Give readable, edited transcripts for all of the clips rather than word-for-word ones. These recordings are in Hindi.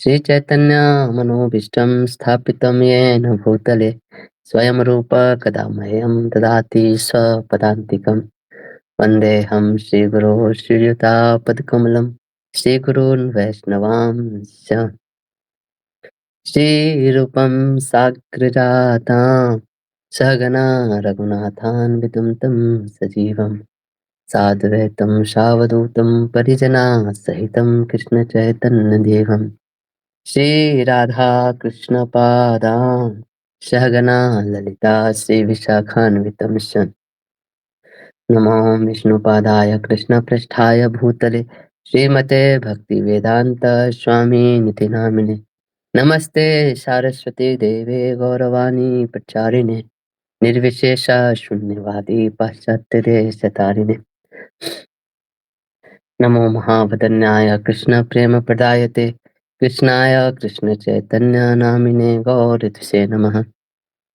श्रीचैतन्यमनोभीष्टं स्थापितं येन भूतले स्वयं रूप कदा मह्यं ददाति स्वपदान्तिकं। वन्देऽहं श्रीगुरो श्रीयुतापदकमलं श्रीगुरून् वैष्णवांश्च श्रीरूपं साग्रजातां सहगना रघुनाथान्वितं तं सजीवं साद्वैतं सावधूतं परिजनाः सहितं कृष्णचैतन्यदेवम् श्रीराधा कृष्णपादान् सहगना ललिता श्रीविशाखान्वितंश्च नमो विष्णुपादाय कृष्णपृष्ठाय भूतले श्रीमते भक्तिवेदान्त स्वामिनिति नामिने नमस्ते सारस्वती देवे गौरवाणी प्रचारिणे निर्विशेष शून्यवादी पाश्चात्यदेशतारिणे नमो महावदन्याय कृष्ण प्रेम प्रदायते कृष्णाय कृष्ण चैतन्य नामिने गौरतिसे नमः।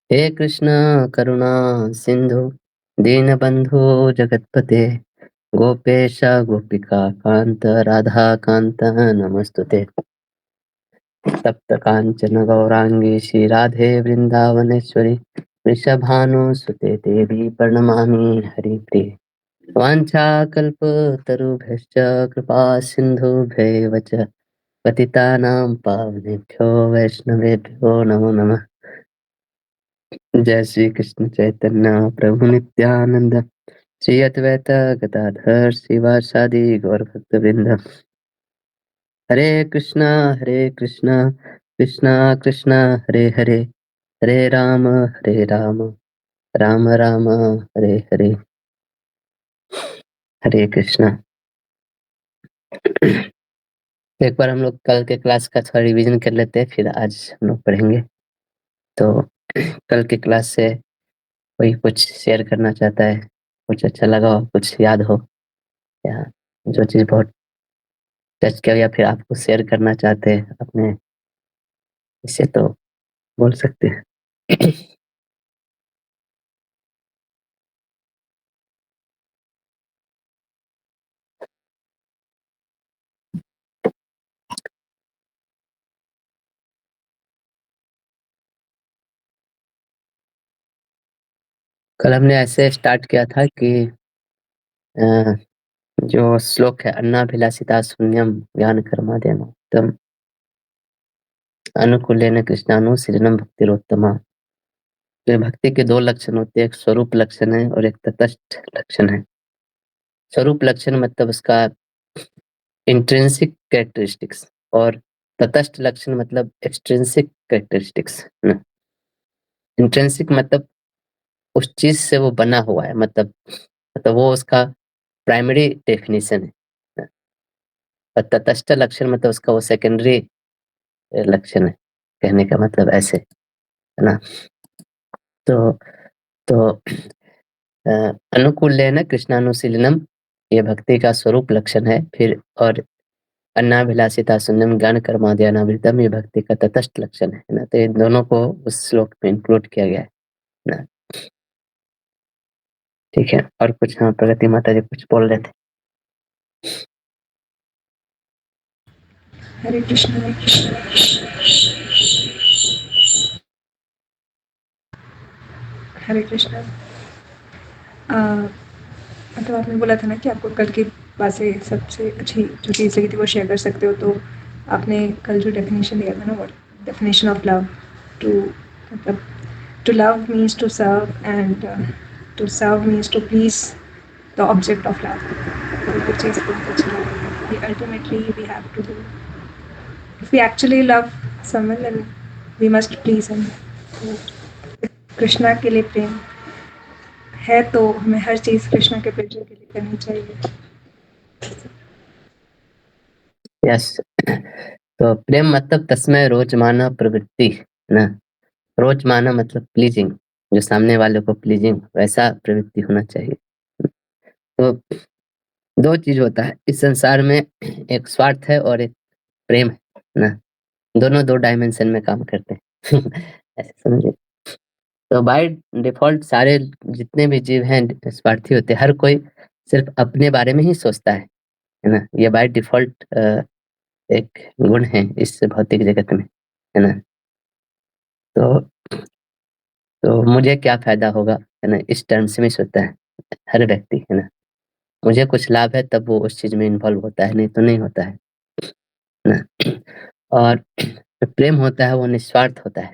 हे कृष्ण करुणा सिंधु दीनबंधु जगतपते गोपेश गोपिका कांत राधा कांत नमस्तुते। तप्त कांचन गौरांगी श्री राधे वृंदावनेश्वरी वृषभानुसुते देवी प्रणमामि हरिप्रिये। वाञ्छाकल्पतरुभ्यश्च कृपा सिन्धुभ्यैव च पतितानां पावनेभ्यो वैष्णवेभ्यो नमो नमः। जय श्री कृष्ण चैतन्य प्रभु नित्यानंद श्री अद्वैत गदाधर श्रीवासादि गौर भक्तवृंद। हरे कृष्णा कृष्णा कृष्णा हरे हरे हरे राम राम राम हरे हरे। हरे कृष्णा। एक बार हम लोग कल के क्लास का थोड़ा रिवीजन कर लेते हैं, फिर आज हम लोग पढ़ेंगे। तो कल के क्लास से कोई कुछ शेयर करना चाहता है, कुछ अच्छा लगा हो, कुछ याद हो, या जो चीज़ बहुत टच किया या फिर आपको शेयर करना चाहते हैं अपने इससे, तो बोल सकते हैं। कल हमने ऐसे स्टार्ट किया था कि जो श्लोक है अन्नाभिलाषिता शून्यम ज्ञान कर्माद्यम तम अनुकूलेन कृष्णानुशीलनम भक्तिरोत्तमा। तो भक्ति के दो लक्षण होते हैं, एक स्वरूप लक्षण है और एक तटस्थ लक्षण है। स्वरूप लक्षण मतलब उसका इंट्रिंसिक कैरेक्टरिस्टिक्स और तटस्थ लक्षण मतलब एक्सट्रिंसिक कैरेक्टरिस्टिक्स। इंट्रिंसिक मतलब उस चीज से वो बना हुआ है, मतलब वो उसका प्राइमरी डेफिनेशन है। और तटस्थ लक्षण मतलब उसका वो सेकेंडरी लक्षण है। कहने का मतलब ऐसे है ना। तो तो अनुकूलेन कृष्णानुशीलनम ये भक्ति का स्वरूप लक्षण है। फिर और अन्नाभिलाषिता शून्यम ज्ञान कर्माद्यानावृतम ये भक्ति का तटस्थ लक्षण है ना। तो इन दोनों को उस श्लोक में इंक्लूड किया गया है ना। ठीक है। और कुछ, हाँ प्रगति माता जी कुछ बोल रहे थे। हरे कृष्ण हरे कृष्ण हरे कृष्ण। मतलब आपने बोला था ना कि आपको कल की बातें सबसे अच्छी जो चीज़ लगी थी वो शेयर कर सकते हो, तो आपने कल जो डेफिनेशन दिया था ना, वो डेफिनेशन ऑफ लव, टू मतलब to love means to serve and to serve means to please the object of love. तो वो चीज़ बहुत अच्छी लगी कि ultimately we have to do, if we actually love someone then we must please him. Krishna के लिए प्रेम है तो हमें हर चीज़ कृष्णा के प्रेम के लिए करनी चाहिए। यस। तो प्रेम मतलब तस्मय रोजमाना प्रवृत्ति ना। रोजमाना मतलब प्लीजिंग, जो सामने वाले को प्लीजिंग, वैसा प्रवृत्ति होना चाहिए। तो दो चीज होता है इस संसार में, एक स्वार्थ है और एक प्रेम है ना। दोनों दो डायमेंशन में काम करते हैं। ऐसे समझिए। तो बाय डिफॉल्ट सारे जितने भी जीव हैं स्वार्थी होते हैं। हर कोई सिर्फ अपने बारे में ही सोचता है ना। ये बाय डिफॉल्ट एक गुण है इस भौतिक जगत में, है ना? तो मुझे क्या फ़ायदा होगा, है ना? इस टर्म्स में सोचता है हर व्यक्ति, है ना? मुझे कुछ लाभ है तब वो उस चीज़ में इन्वॉल्व होता है, नहीं तो नहीं होता है ना? और जो प्रेम होता है वो निस्वार्थ होता है,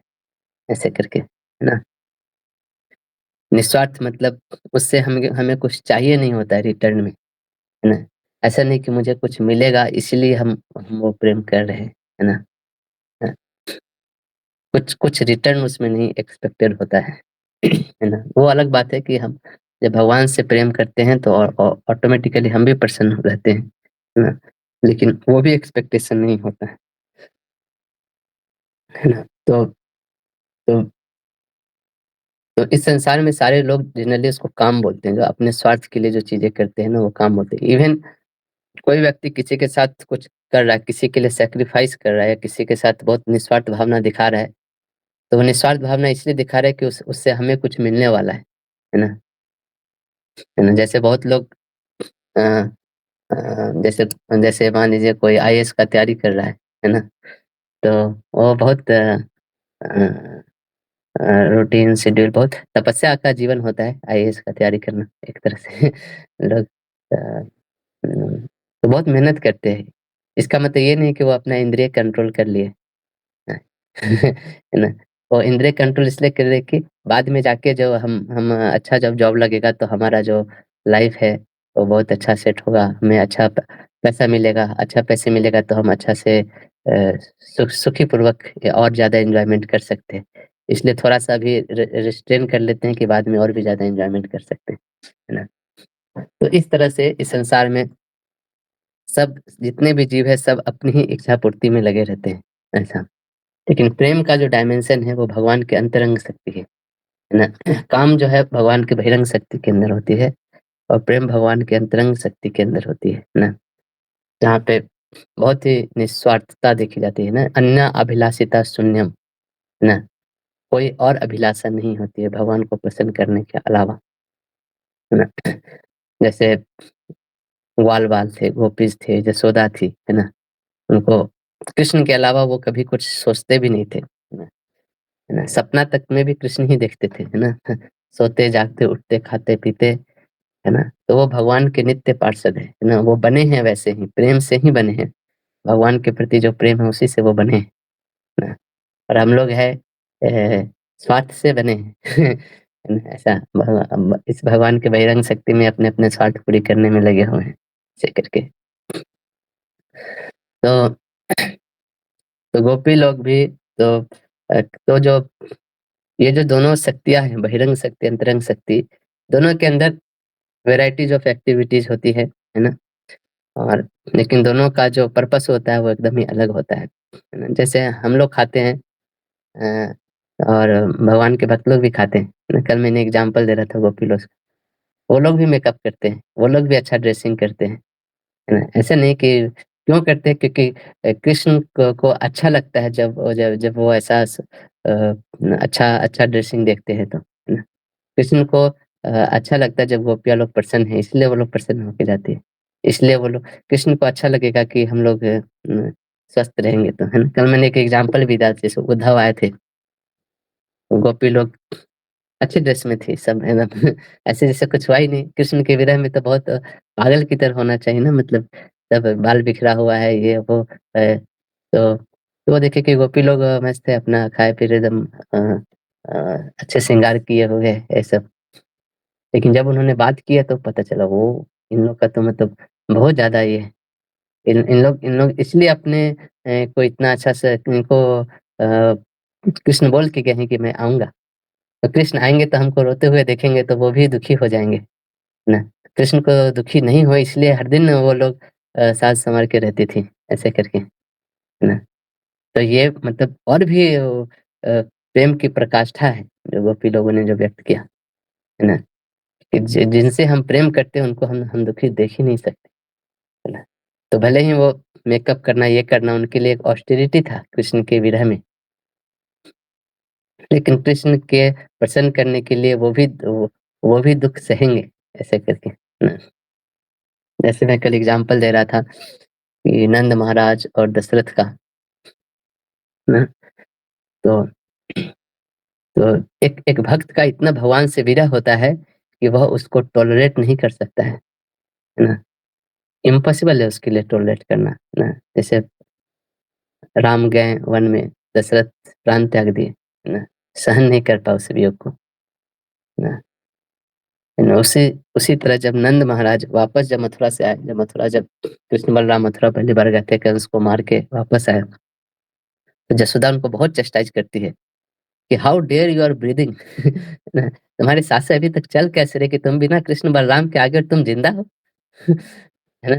ऐसे करके, है ना? निस्वार्थ मतलब उससे हमें कुछ चाहिए नहीं होता है रिटर्न में, है ना? ऐसा नहीं कि मुझे कुछ मिलेगा इसलिए हम वो प्रेम कर रहे हैं, है ना? अ, कुछ कुछ रिटर्न उसमें नहीं एक्सपेक्टेड होता है, है ना? वो अलग बात है कि हम जब भगवान से प्रेम करते हैं तो ऑटोमेटिकली हम भी प्रसन्न रहते हैं, है ना? लेकिन वो भी एक्सपेक्टेशन नहीं होता है ना? तो इस संसार में सारे लोग जनरली उसको काम बोलते हैं, जो अपने स्वार्थ के लिए जो चीज़ें करते हैं ना, वो काम बोलते हैं। इवन कोई व्यक्ति किसी के साथ कुछ कर रहा है, किसी के लिए सैक्रिफाइस कर रहा है या किसी के साथ बहुत निस्वार्थ भावना दिखा रहा है, तो वो निस्वार्थ भावना इसलिए दिखा रहा है कि उससे हमें कुछ मिलने वाला है ना? है ना? जैसे बहुत लोग अ अ, जैसे जैसे मान लीजिए कोई आईएएस का तैयारी कर रहा है ना? तो वो बहुत रूटीन शेड्यूल बहुत तपस्या का जीवन होता है आईएएस का तैयारी करना एक तरह से लोग तो बहुत मेहनत करते हैं। इसका मतलब ये नहीं कि वो अपना इंद्रिय कंट्रोल कर लिए। है ना? वो इंद्रिय कंट्रोल इसलिए कर रहे कि बाद में जाके जो हम अच्छा जब जॉब लगेगा तो हमारा जो लाइफ है वो बहुत अच्छा सेट होगा, हमें अच्छा पैसा मिलेगा, अच्छा पैसे मिलेगा तो हम अच्छा से सुखी पूर्वक और ज़्यादा एन्जॉयमेंट कर सकते हैं। इसलिए थोड़ा-सा अभी रिस्ट्रेन कर लेते हैं कि बाद में और भी ज़्यादा एन्जॉयमेंट कर सकते हैं, है ना? तो इस तरह से इस संसार में सब जितने भी जीव है सब अपनी ही इच्छा पूर्ति में लगे रहते हैं, ऐसा। लेकिन प्रेम का जो डायमेंशन है वो भगवान के अंतरंग शक्ति है ना? काम जो है भगवान के बहिरंग शक्ति के अंदर होती है और प्रेम भगवान के अंतरंग शक्ति के अंदर होती है ना? जहाँ पे बहुत ही निस्वार्थता देखी जाती है ना, अन्य अभिलाषिता शून्यम, है ना? कोई और अभिलाषा नहीं होती है भगवान को प्रसन्न करने के अलावा, है ना? जैसे ग्वाल-बाल थे, गोपीज़ थे, यशोदा थी, है ना? उनको कृष्ण के अलावा वो कभी कुछ सोचते भी नहीं थे, है ना? सपना तक में भी कृष्ण ही देखते थे, है ना? सोते, जागते, उठते, खाते, पीते, है ना? तो वो भगवान के नित्य पार्षद है ना? वो बने हैं वैसे ही, प्रेम से ही बने हैं। भगवान के प्रति जो प्रेम है उसी से वो बने हैं, ना? और हम लोग है स्वार्थ से बने हैं। है ना? ऐसा इस भगवान के बहिरंग शक्ति में अपने-अपने स्वार्थ पूरी करने में लगे हुए हैं, ऐसे करके। तो गोपी लोग भी तो तो जो ये जो दोनों शक्तियाँ हैं, बहिरंग शक्ति, अंतरंग शक्ति, दोनों के अंदर वैराइटीज़ ऑफ एक्टिविटीज़ होती है ना? और लेकिन दोनों का जो पर्पस होता है वो एकदम ही अलग होता है ना? जैसे हम लोग खाते हैं अ, और भगवान के भक्त लोग भी खाते हैं, ना? कल मैंने एग्ज़ाम्पल दे रहा था गोपी लोग, वो लोग भी मेकअप करते हैं, वो लोग भी अच्छा ड्रेसिंग करते हैं, है ना? ऐसा नहीं कि क्यों करते हैं क्योंकि कृष्ण को अच्छा लगता है जब वो ऐसा अच्छा अच्छा ड्रेसिंग देखते हैं तो, है ना? कृष्ण को अच्छा लगता है जब गोपियाँ लोग प्रसन्न हैं, इसलिए वो लोग प्रसन्न होके जाती है। इसलिए वो लोग कृष्ण को अच्छा लगेगा कि हम लोग स्वस्थ रहेंगे तो, है ना? कल मैंने एक एग्ज़ाम्पल भी दिया जैसे उद्धव आए थे, गोपी लोग अच्छे ड्रेस में थी सब है ना? ऐसे जैसे कुछ हुआ ही नहीं, कृष्ण के विरह में तो बहुत पागल की तरह होना चाहिए ना मतलब सब बाल बिखरा हुआ है, ये वो है। तो वो देखे कि गोपी लोग मस्त है अपना खाए पिए एकदम अच्छे श्रृंगार किए हुए ये सब। लेकिन जब उन्होंने बात किया तो पता चला वो इन लोग का तो मतलब बहुत ज़्यादा ये है। इन लोग इसलिए अपने को इतना अच्छा से इनको कृष्ण बोल के गए हैं कि मैं आऊँगा। तो कृष्ण आएँगे तो हमको रोते हुए देखेंगे तो वो भी दुखी हो जाएँगे, है ना? कृष्ण को दुखी नहीं हुए इसलिए हर दिन वो लोग साज-संवार के रहती थी, ऐसे करके, है ना? तो ये मतलब और भी प्रेम की पराकाष्ठा है, जो गोपी लोगों ने जो व्यक्त किया, है ना? कि जिनसे हम प्रेम करते हैं उनको हम दुखी देख ही नहीं सकते, है ना? तो भले ही वो मेकअप करना, ये करना उनके लिए एक ऑस्टेरिटी था कृष्ण के विरह में, लेकिन कृष्ण के प्रसन्न करने के लिए वो भी दुःख सहेंगे, ऐसे करके, है ना? जैसे मैं कल एग्ज़ाम्पल दे रहा था कि नंद महाराज और दशरथ का ना, तो तो एक भक्त का इतना भगवान से विरह होता है कि वह उसको टॉलरेट नहीं कर सकता है ना? इम्पॉसिबल है उसके लिए टॉलरेट करना, है ना? जैसे राम गए वन में, दशरथ प्राण त्याग दिए, है ना? सहन नहीं कर पाए उस वियोग को, है ना? है ना? उसी तरह जब नंद महाराज वापस जब मथुरा से आए, जब कृष्ण बलराम मथुरा पहली बार गए थे, कंस को मार के वापस आए, तो जसोदा उनको बहुत चैस्टाइज करती है कि how dare you are breathing ना, तुम्हारी सांसें अभी तक चल कैसे रही कि तुम बिना कृष्ण बलराम के आगे तुम जिंदा हो है ना?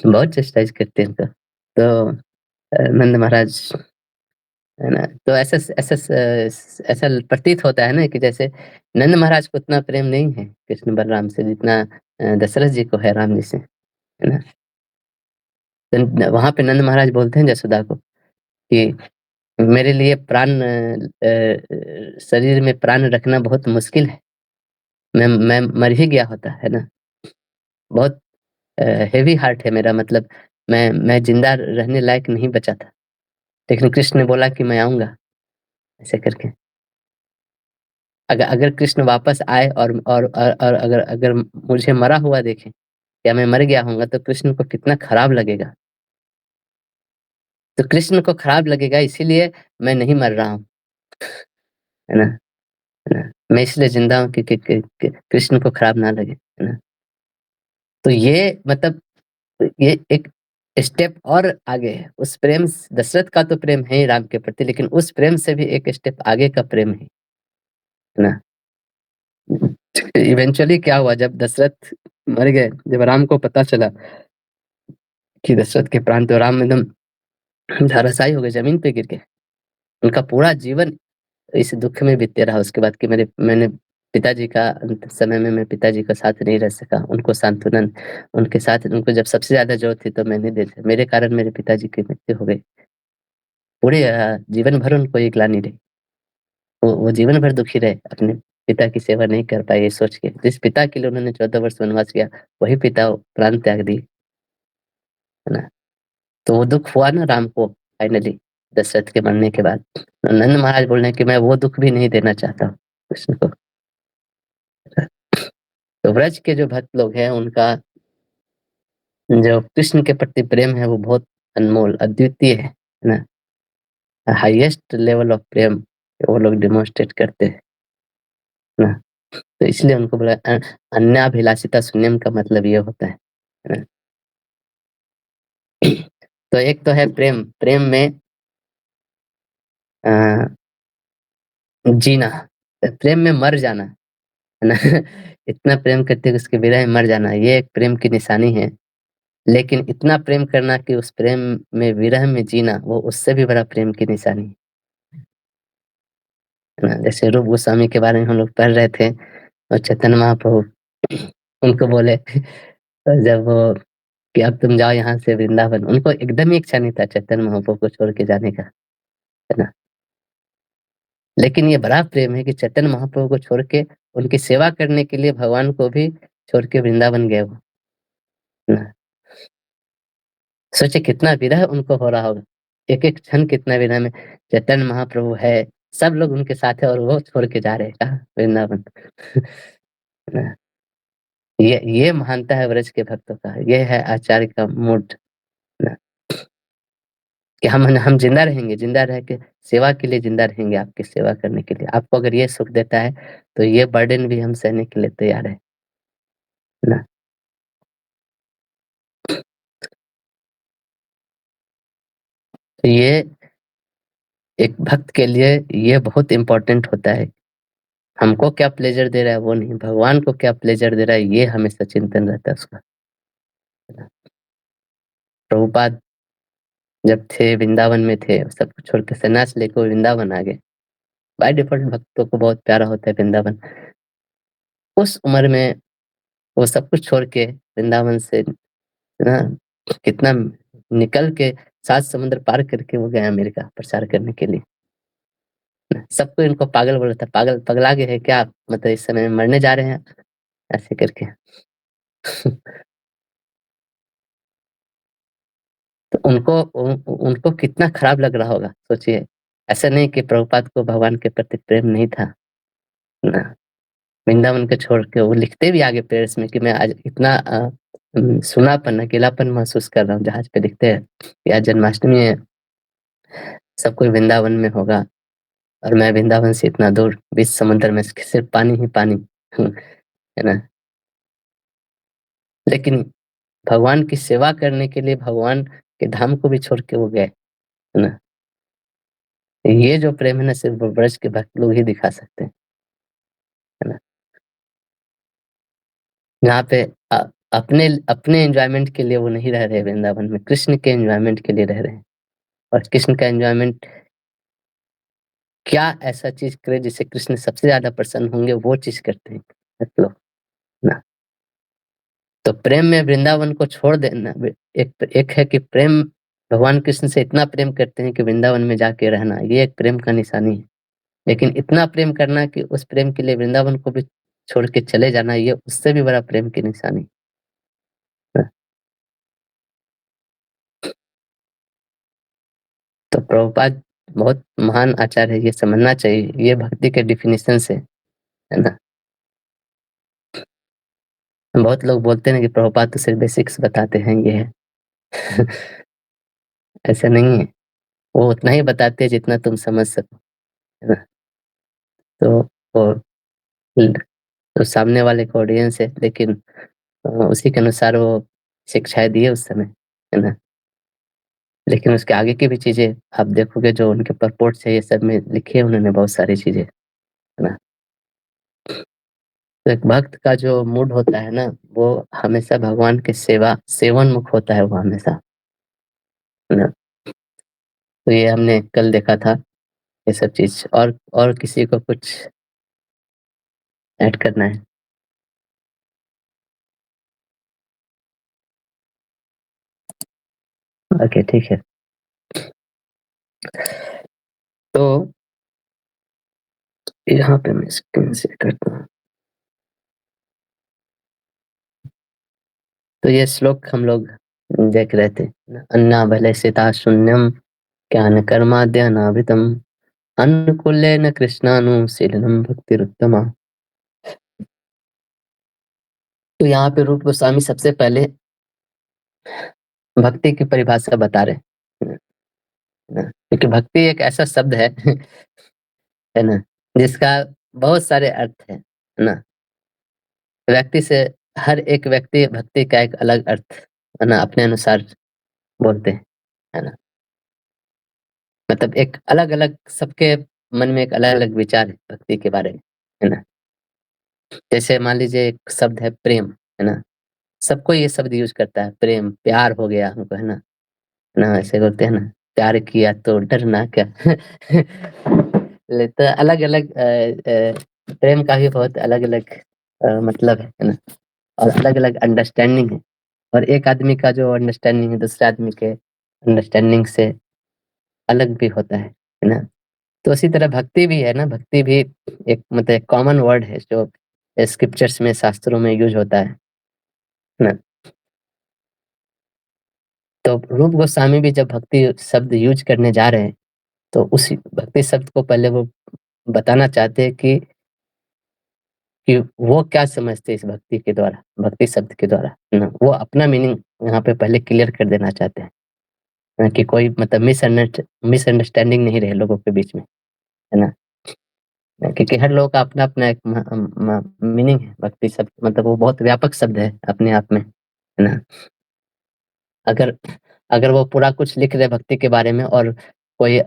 बहुत चैस्टाइज करते हैं उनको। तो नंद महाराज, है ना? तो ऐसा प्रतीत होता है ना कि जैसे नंद महाराज को उतना प्रेम नहीं है कृष्ण बलराम से जितना दशरथ जी को है राम जी से, है ना? तो वहाँ पे नंद महाराज बोलते हैं जसोदा को कि मेरे लिए शरीर में प्राण रखना बहुत मुश्किल है। मैं मर ही गया होता, है ना? बहुत हेवी हार्ट है मेरा, मतलब मैं ज़िंदा रहने लायक नहीं बचा था। लेकिन कृष्ण ने बोला कि मैं आऊँगा, ऐसे करके। अगर कृष्ण वापस आए और अगर अगर मुझे मरा हुआ देखें या मैं मर गया होऊँगा तो कृष्ण को कितना खराब लगेगा। तो कृष्ण को खराब लगेगा इसीलिए मैं नहीं मर रहा हूँ, है ना? है ना? मैं इसलिए ज़िंदा हूँ कि कृष्ण को खराब ना लगे, है ना? तो ये मतलब ये एक स्टेप और आगे है। उस प्रेम दशरथ का तो प्रेम है ही राम के प्रति, लेकिन उस प्रेम से भी एक स्टेप आगे का प्रेम है ना? इवेंचुअली क्या हुआ जब दशरथ मर गए, जब राम को पता चला कि दशरथ के प्राण, तो राम एकदम धराशायी हो गए, ज़मीन पे गिर गए। उनका पूरा जीवन इस दुःख में बीतते रहा उसके बाद कि मैंने पिताजी का अंत समय में मैं पिताजी का साथ नहीं रह सका। उनको सांत्वना, उनके साथ उनको जब सबसे ज़्यादा ज़रूरत थी तो मैं नहीं दे सका। मेरे कारण मेरे पिताजी की मृत्यु हो गई। पूरे जीवन भर उनको ये ग्लानि रही। वो जीवन भर दुखी रहे, अपने पिता की सेवा नहीं कर पाए ये सोच के। जिस पिता के लिए उन्होंने 14 वर्ष वनवास किया, वही पिता प्राण त्याग दिए, है ना? तो वो दुःख हुआ ना राम को फाइनली दशरथ के मरने के बाद। नंद महाराज बोल रहे हैं कि मैं वो दुःख भी नहीं देना चाहता हूँ कृष्ण को। तो व्रज के जो भक्त लोग हैं उनका जो कृष्ण के प्रति प्रेम है वो बहुत अनमोल, अद्वितीय है ना? हाईएस्ट लेवल ऑफ प्रेम वो लोग डेमोंस्ट्रेट करते हैं ना? तो इसलिए उनको बोला अन्याभिलाषिता शून्यम का मतलब ये होता है ना? तो एक तो है प्रेम, प्रेम में अ, जीना, प्रेम में मर जाना, है ना? इतना प्रेम करते हैं कि उसके विरह में मर जाना, ये एक प्रेम की निशानी है। लेकिन इतना प्रेम करना कि उस प्रेम में विरह में जीना, वो उससे भी बड़ा प्रेम की निशानी है ना? जैसे रूप गोस्वामी के बारे में हम लोग पढ़ रहे थे और चैतन्य महाप्रभु उनको बोले जब वो कि अब तुम जाओ यहाँ से वृंदावन, उनको एकदम ही इच्छा नहीं था चैतन्य महाप्रभु को छोड़ के जाने का, है ना? लेकिन ये बड़ा प्रेम है कि चैतन्य महाप्रभु को छोड़ के उनकी सेवा करने के लिए भगवान को भी छोड़ के वृंदावन गए वो, है ना? सोचिए कितना विरह उनको हो रहा होगा। एक-एक क्षण कितना विरह में चैतन्य महाप्रभु है, सब लोग उनके साथ है और वो छोड़ के जा रहे हैं कहाँ? वृंदावन। है ना? ये महानता है व्रज के भक्तों का, ये है आचार्य का मूड ना, कि हम ज़िंदा रहेंगे, ज़िंदा रह के सेवा के लिए ज़िंदा रहेंगे, आपकी सेवा करने के लिए। आपको अगर ये सुख देता है, तो ये बर्डन भी हम सहने के लिए तैयार हैं, है ना? तो ये एक भक्त के लिए ये बहुत इम्पोर्टेंट होता है। हमको क्या प्लेज़र दे रहा है वो नहीं, भगवान को क्या प्लेज़र दे रहा है ये हमेशा चिंतन रहता है उसका, है ना? प्रभुपाद जब थे वृंदावन में थे, सब कुछ छोड़ के सन्यास लेके वो वृंदावन आ गए। बाय डिफ़ॉल्ट भक्तों को बहुत प्यारा होता है वृंदावन। उस उम्र में वो सब कुछ छोड़ के वृंदावन से ना कितना निकल के 7 समुद्र पार करके वो गए अमेरिका प्रचार करने के लिए। सबको इनको पागल बोला था, पागल पगला गए हैं क्या? मतलब इस समय मरने जा रहे हैं, ऐसे करके। तो उनको कितना खराब लग रहा होगा सोचिए। ऐसा नहीं कि प्रभुपाद को भगवान के प्रति प्रेम नहीं था ना, वृंदावन को छोड़ के वो लिखते भी आगे पेरेंट्स में कि मैं आज इतना सुनापन अकेलापन महसूस कर रहा हूँ। जहाज पे लिखते हैं कि आज जन्माष्टमी है, सब कोई वृंदावन में होगा और मैं वृंदावन से इतना दूर बीच समुद्र में सिर्फ पानी ही पानी है ना। लेकिन भगवान की सेवा करने के लिए भगवान के धाम को भी छोड़ के वो गए, है ना। ये जो प्रेम है ना सिर्फ ब्रज के भक्त लोग ही दिखा सकते हैं, है ना। यहाँ पे अपने अपने एंजॉयमेंट के लिए वो नहीं रह रहे वृंदावन में, कृष्ण के एंजॉयमेंट के लिए रह रहे हैं। और कृष्ण का एंजॉयमेंट क्या ऐसा चीज करे जिससे कृष्ण सबसे ज्यादा प्रसन्न होंगे, वो चीज करते हैं भक्त लोग ना। तो प्रेम में वृंदावन को छोड़ देना, एक है कि प्रेम भगवान कृष्ण से इतना प्रेम करते हैं कि वृंदावन में जाके रहना, ये एक प्रेम का निशानी है। लेकिन इतना प्रेम करना कि उस प्रेम के लिए वृंदावन को भी छोड़ के चले जाना, ये उससे भी बड़ा प्रेम की निशानी है। तो प्रभुपाद बहुत महान आचार्य है, ये समझना चाहिए, ये भक्ति के डिफिनीशन से, है ना। बहुत लोग बोलते हैं कि प्रभुपाद तो सिर्फ बेसिक्स बताते हैं, ये है ऐसा नहीं है, वो उतना ही बताते हैं जितना तुम समझ सको, है ना। तो वो तो सामने वाले का ऑडियंस है, लेकिन उसी के अनुसार वो शिक्षाएं दिए उस समय, है ना। लेकिन उसके आगे की भी चीजें आप देखोगे, जो उनके परपोर्ट्स है, ये सब में लिखे हैं उन्होंने बहुत सारी चीजें, है ना। तो एक भक्त का जो मूड होता है ना, वो हमेशा भगवान के सेवन मुख होता है वो हमेशा, है ना। तो ये हमने कल देखा था ये सब चीज। और किसी को कुछ ऐड करना है? ओके, ठीक है। तो यहाँ पे मैं स्क्रीन शेयर करता हूँ। तो ये श्लोक हम लोग देख रहे थे, अन्ना भले सिता शून्यम ज्ञान कर्माद्य अनावृतम अनुकूलेन कृष्णानुशीलनम भक्तिरुत्तमा। तो यहाँ पे रूप गोस्वामी सबसे पहले भक्ति की परिभाषा बता रहे हैं, है ना? क्योंकि भक्ति एक ऐसा शब्द है है ना, जिसका बहुत सारे अर्थ है ना। व्यक्ति से हर एक व्यक्ति भक्ति का एक अलग अर्थ, है ना, अपने अनुसार बोलते हैं, है ना। मतलब एक अलग अलग सबके मन में एक अलग अलग विचार है भक्ति के बारे में, है ना। जैसे मान लीजिए एक शब्द है प्रेम, है ना। सबको ये शब्द यूज करता है, प्रेम प्यार हो गया हमको, है ना। ना ऐसे बोलते हैं ना, प्यार किया तो डरना क्या तो अलग अलग प्रेम का भी बहुत अलग अलग मतलब है ना। और अलग अलग अंडरस्टैंडिंग है, और एक आदमी का जो अंडरस्टैंडिंग है दूसरे आदमी के अंडरस्टैंडिंग से अलग भी होता है ना। तो उसी तरह भक्ति भी है ना, भक्ति भी एक मतलब एक कॉमन वर्ड है जो स्क्रिप्चर्स में शास्त्रों में यूज होता है ना। तो रूप गोस्वामी भी जब भक्ति शब्द यूज करने जा रहे हैं, तो उस भक्ति शब्द को पहले वो बताना चाहते हैं कि वो क्या समझते हैं इस भक्ति के द्वारा, भक्ति शब्द के द्वारा, है ना। वो अपना मीनिंग यहाँ पे पहले क्लियर कर देना चाहते हैं, कि कोई मतलब मिसअंडरस्टैंडिंग नहीं रहे लोगों के बीच में, है ना। क्योंकि हर लोगों का अपना अपना एक मीनिंग है भक्ति शब्द, मतलब वो बहुत व्यापक शब्द है अपने आप में, है ना। अगर अगर वो पूरा कुछ लिख रहे भक्ति के बारे में और कोई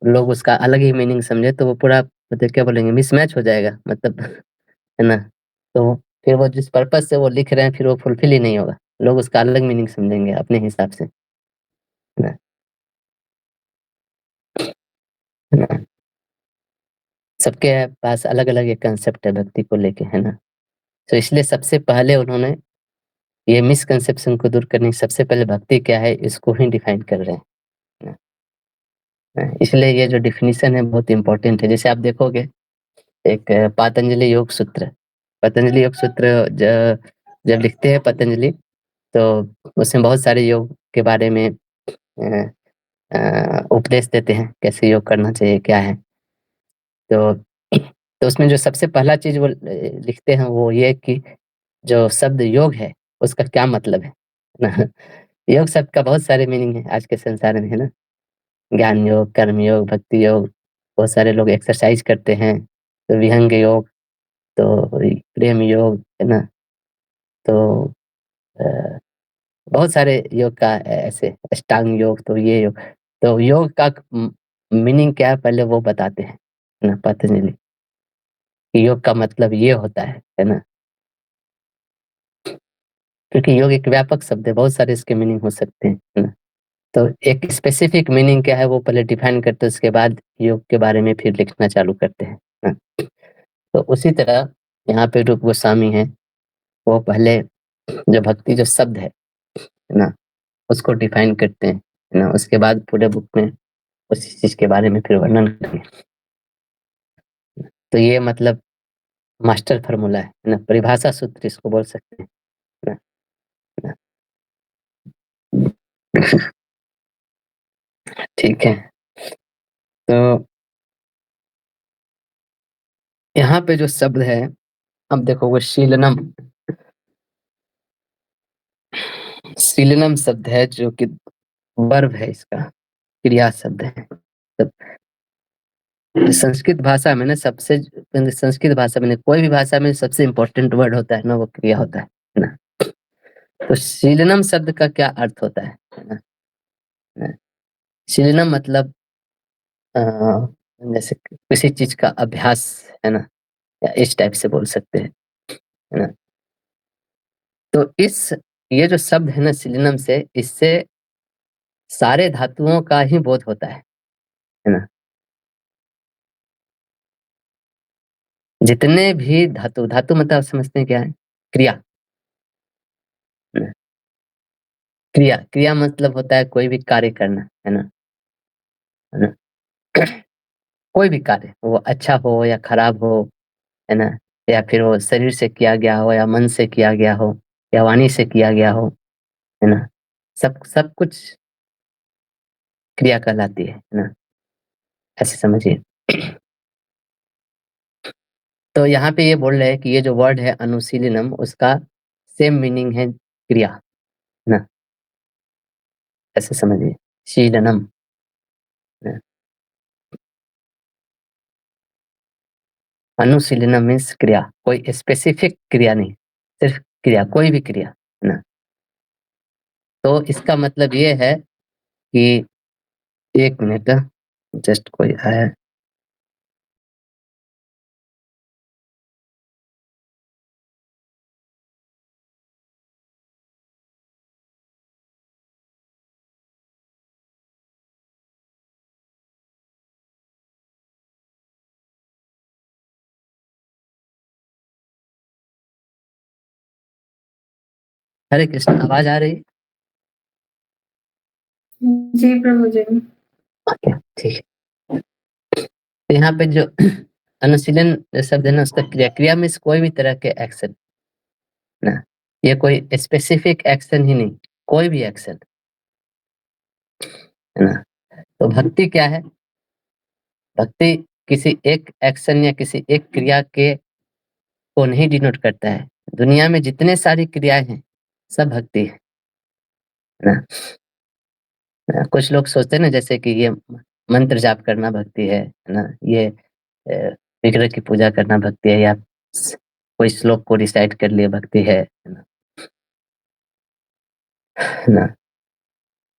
लोग उसका अलग ही मीनिंग समझे, तो वो पूरा मतलब क्या बोलेंगे, मिसमैच हो जाएगा मतलब है ना। तो फिर वो जिस पर्पज से वो लिख रहे हैं फिर वो फुलफिल ही नहीं होगा, लोग उसका अलग मीनिंग समझेंगे अपने हिसाब से, है ना, है ना। सबके पास अलग अलग एक कंसेप्ट है भक्ति को लेके, है ना। तो इसलिए सबसे पहले उन्होंने ये मिसकंसेप्शन को दूर करने, सबसे पहले भक्ति क्या है इसको ही डिफाइन कर रहे हैं ना। इसलिए ये जो डिफिनीशन है बहुत इंपॉर्टेंट है। जैसे आप देखोगे एक पतंजलि योग सूत्र, पतंजलि योग सूत्र जब लिखते हैं पतंजलि, तो उसमें बहुत सारे योग के बारे में उपदेश देते हैं कैसे योग करना चाहिए, क्या है। तो उसमें जो सबसे पहला चीज़ वो लिखते हैं वो ये कि जो शब्द योग है, उसका क्या मतलब है ना? योग शब्द का बहुत सारे मीनिंग है आज के संसार में, है ना? ज्ञान योग, कर्म योग, भक्ति योग, बहुत सारे लोग एक्सरसाइज करते हैं, तो विहंग योग, तो प्रेम योग, है ना? तो अ, बहुत सारे योग का ऐसे अष्टांग योग, तो ये योग, तो योग का मीनिंग क्या है पहले वो बताते हैं ना पतंजलि, कि योग का मतलब ये होता है ना? क्योंकि योग एक व्यापक शब्द है, बहुत सारे इसके मीनिंग हो सकते हैं, है ना? तो एक स्पेसिफिक मीनिंग क्या है वो पहले डिफाइन करते हैं, उसके बाद योग के बारे में फिर लिखना चालू करते हैं, हाँ। तो उसी तरह यहाँ पे रूप गोस्वामी हैं, वो पहले जो भक्ति जो शब्द है ना, उसको डिफाइन करते हैं, है ना? उसके बाद पूरे बुक में उसी चीज के बारे में फिर वर्णन करेंगे। तो ये मतलब मास्टर फार्मूला है ना, परिभाषा सूत्र इसको बोल सकते हैं ना, ना। ठीक है, तो यहाँ पे जो शब्द है, अब देखो वो शीलनम, शीलनम शब्द है जो कि वर्ब है, इसका क्रिया शब्द है। तो संस्कृत भाषा में ना सबसे, संस्कृत भाषा में कोई भी भाषा में सबसे इम्पोर्टेंट वर्ड होता है ना, वो क्रिया होता है ना। तो शीलनम शब्द का क्या अर्थ होता है ना? शीलनम मतलब अ, जैसे किसी चीज का अभ्यास, है ना, या इस टाइप से बोल सकते हैं, है ना? तो इस ये जो शब्द है ना शीलनम से, इससे सारे धातुओं का ही बोध होता है ना? जितने भी धातु, धातु मतलब आप समझते हैं क्या है? क्रिया, है ना? क्रिया, क्रिया मतलब होता है कोई भी कार्य करना, है ना, है ना? कोई भी कार्य, वो अच्छा हो या खराब हो, है ना, या फिर वो शरीर से किया गया हो या मन से किया गया हो या वाणी से किया गया हो, है ना, सब सब कुछ क्रिया कहलाती है ना, ऐसे समझिए। तो यहाँ पे ये बोल रहे हैं कि ये जो वर्ड है अनुशीलनम, उसका सेम मीनिंग है क्रिया, है ना, ऐसे समझिए, शीलनम, है ना? अनुशीलनम मीन्स क्रिया, कोई स्पेसिफिक क्रिया नहीं, सिर्फ क्रिया, कोई भी क्रिया, है ना। तो इसका मतलब ये है कि, एक मिनट, जस्ट कोई आया है। हरे कृष्ण, आवाज आ रही है? जी प्रभु जी। ओके, ठीक है। तो यहाँ पे जो अनुशीलन शब्द है ना, उसका क्रिया, क्रिया मीन्स कोई भी तरह के एक्शन ना, ये कोई स्पेसिफिक एक्शन ही नहीं, कोई भी एक्शन, है ना। तो भक्ति क्या है? भक्ति किसी एक एक्शन या किसी एक क्रिया के को नहीं डिनोट करता है, दुनिया में जितने सारी क्रियाएं हैं सब भक्ति है ना। कुछ लोग सोचते हैं ना जैसे कि ये मंत्र जाप करना भक्ति है ना, ये विग्रह की पूजा करना भक्ति है, या कोई श्लोक को रिसाइट कर लिए भक्ति है ना, है ना।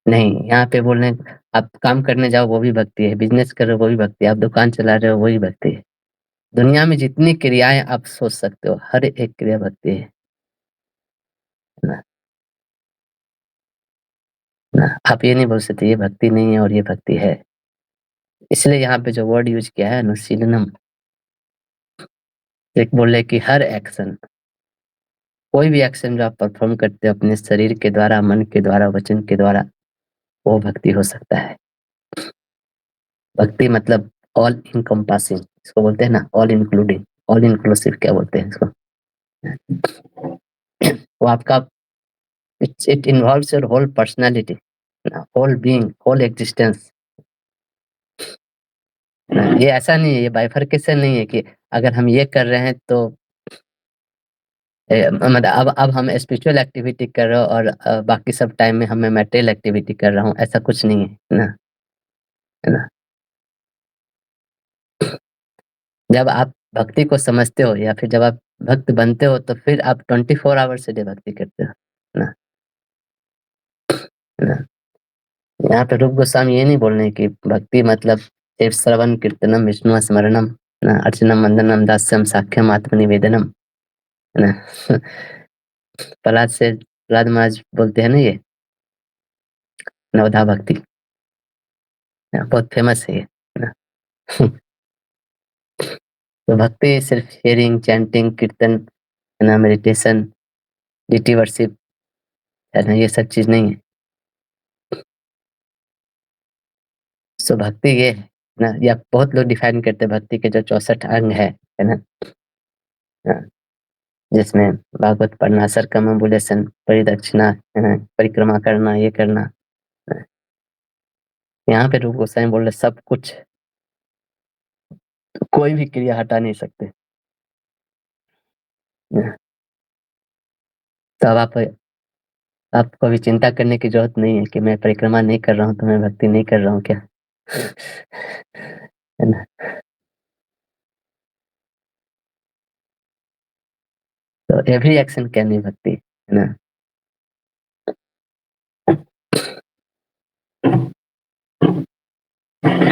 नहीं, यहाँ पे बोल रहे हैं आप काम करने जाओ वो भी भक्ति है, बिजनेस कर रहे हो वो भी भक्ति है, आप दुकान चला रहे हो वही भक्ति है। दुनिया में जितनी क्रियाएं आप सोच सकते हो, हर एक क्रिया भक्ति है ना, ना। आप ये नहीं बोल सकते ये भक्ति नहीं है और ये भक्ति है। इसलिए यहाँ पे जो वर्ड यूज किया है अनुशीलनम, एक बोल रहे कि हर एक्शन, कोई भी एक्शन जो आप परफॉर्म करते हो अपने शरीर के द्वारा, मन के द्वारा, वचन के द्वारा, वो भक्ति हो सकता है। भक्ति मतलब ऑल इनकम्पासिंग, इसको बोलते हैं ना, ऑल इंक्लूडिंग, ऑल इंक्लूसिव क्या बोलते हैं इसको, वो आपका, it involves your whole personality, whole being, whole existence. ये ऐसा नहीं है, ये बाइफरकेशन नहीं है कि अगर हम ये कर रहे हैं तो मतलब अब हम स्पिरिचुअल एक्टिविटी कर रहे हो और बाकी सब टाइम में मैं मटेरियल एक्टिविटी कर रहा हूँ, ऐसा कुछ नहीं है ना, है ना? जब आप भक्ति को समझते हो या फिर जब आप भक्त बनते हो तो फिर आप 24 आवर्स a डे भक्ति करते हो, ना? है ना? यहाँ पे रूप गोस्वामी ये नहीं बोल रहे हैं कि भक्ति मतलब सिर्फ श्रवण कीर्तनम विष्णु स्मरणम, ना अर्चनम वंदनम दास्यम साख्यम आत्मनिवेदनम, है ना? प्रहलाद महाराज बोलते हैं ना ये नवधा भक्ति, बहुत फेमस है ये, है ना? तो भक्ति सिर्फ हियरिंग, चैंटिंग, कीर्तन, है ना, मेडिटेशन, डीटी वर्शिप, है ना, ये सब चीज नहीं है। सो भक्ति ये है ना, या बहुत लोग डिफाइन करते हैं भक्ति के जो 64 अंग है ना? हाँ, जिसमें भागवत पढ़ना, सरकमम्बुलेशन, परिदक्षिणा, है ना, परिक्रमा करना, ये करना। यहाँ पे रूप गोस्वामी बोल रहे सब कुछ, कोई भी क्रिया हटा नहीं सकते। तो अब आपको अभी चिंता करने की जरूरत नहीं है कि मैं परिक्रमा नहीं कर रहा हूँ तो मैं भक्ति नहीं कर रहा हूँ क्या? है ना? तो एवरी एक्शन कैन बी भक्ति, है ना?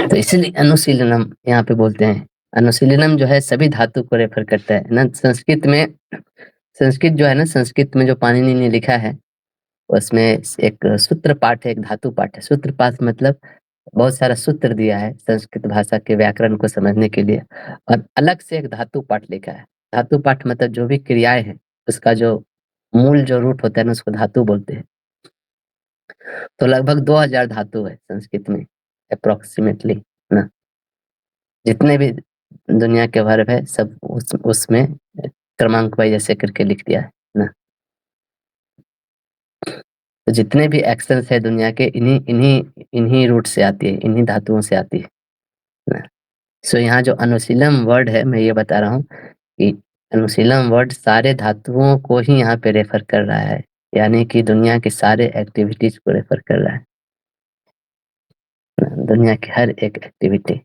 तो इसलिए अनुशीलनम यहाँ पे बोलते हैं। अनुशीलनम जो है सभी धातु को रेफर करता है ना। संस्कृत जो है ना, संस्कृत में जो पाणिनि ने लिखा है उसमें एक सूत्र पाठ है, एक धातु पाठ है। सूत्र पाठ मतलब बहुत सारा सूत्र दिया है संस्कृत भाषा के व्याकरण को समझने के लिए, और अलग से एक धातु पाठ लिखा है। धातु पाठ मतलब जो भी क्रियाएं हैं उसका जो मूल जो रूट होता है ना उसको धातु बोलते हैं। तो लगभग 2000 धातु है संस्कृत में अप्रोक्सीमेटली ना। जितने भी दुनिया के वर्ब है सब उसमें क्रमांक वाइज ऐसे करके लिख दिया है ना। तो जितने भी एक्शंस है दुनिया के इन्हीं इन्हीं इन्हीं रूट से आती है, इन्हीं धातुओं से आती है ना। सो यहाँ जो अनुशीलम वर्ड है मैं ये बता रहा हूँ कि अनुशीलम वर्ड सारे धातुओं को ही यहाँ पे रेफर कर रहा है, यानी कि दुनिया के सारे एक्टिविटीज को रेफर कर रहा है ना, दुनिया की हर एक एक्टिविटी।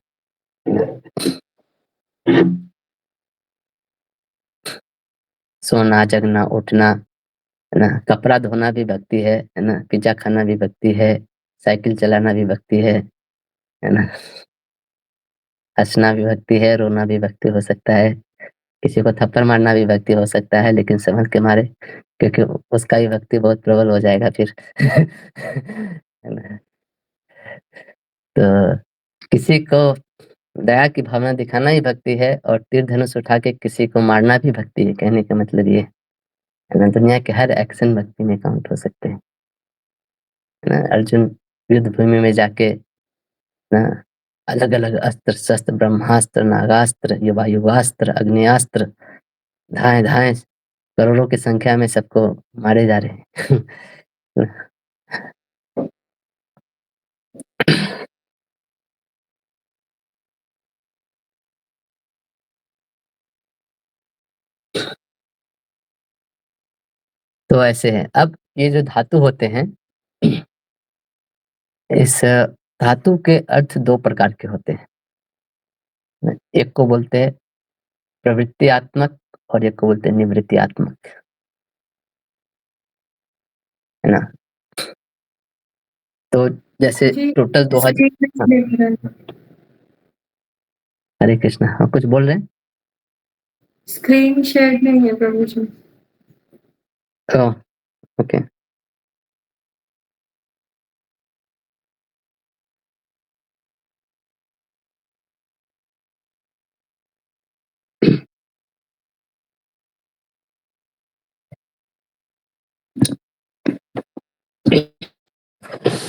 सोना, जगना, उठना, है ना, कपड़ा धोना भी भक्ति है ना, पिज्जा खाना भी भक्ति है, साइकिल चलाना भी भक्ति है ना, हंसना भी भक्ति है, रोना भी भक्ति हो सकता है, किसी को थप्पड़ मारना भी भक्ति हो सकता है, लेकिन संभल के मारे क्योंकि उसका भी भक्ति बहुत प्रबल हो जाएगा फिर। है ना? तो किसी को दया की भावना दिखाना ही भक्ति है, और तीर धनुष उठा के किसी को मारना भी भक्ति है। कहने का मतलब ये है ना, दुनिया के हर एक्शन भक्ति में काउंट हो सकते हैं। है ना? अर्जुन युद्ध भूमि में जाके ना अलग अलग अस्त्र शस्त्र, ब्रह्मास्त्र, नागास्त्र, वायुवास्त्र, अग्नियास्त्र, धाए धाए करोड़ों की संख्या में सबको मारे जा रहे हैं। तो ऐसे है। अब ये जो धातु होते हैं इस धातु के अर्थ दो प्रकार के होते हैं। एक को बोलते हैं प्रवृत्तियात्मक और एक को बोलते हैं निवृत्तियात्मक, है ना। तो जैसे जी, टोटल 2000। हरे कृष्णा, हाँ कुछ बोल रहे हैं? स्क्रीन शेयर नहीं है प्रभु जी। ओके।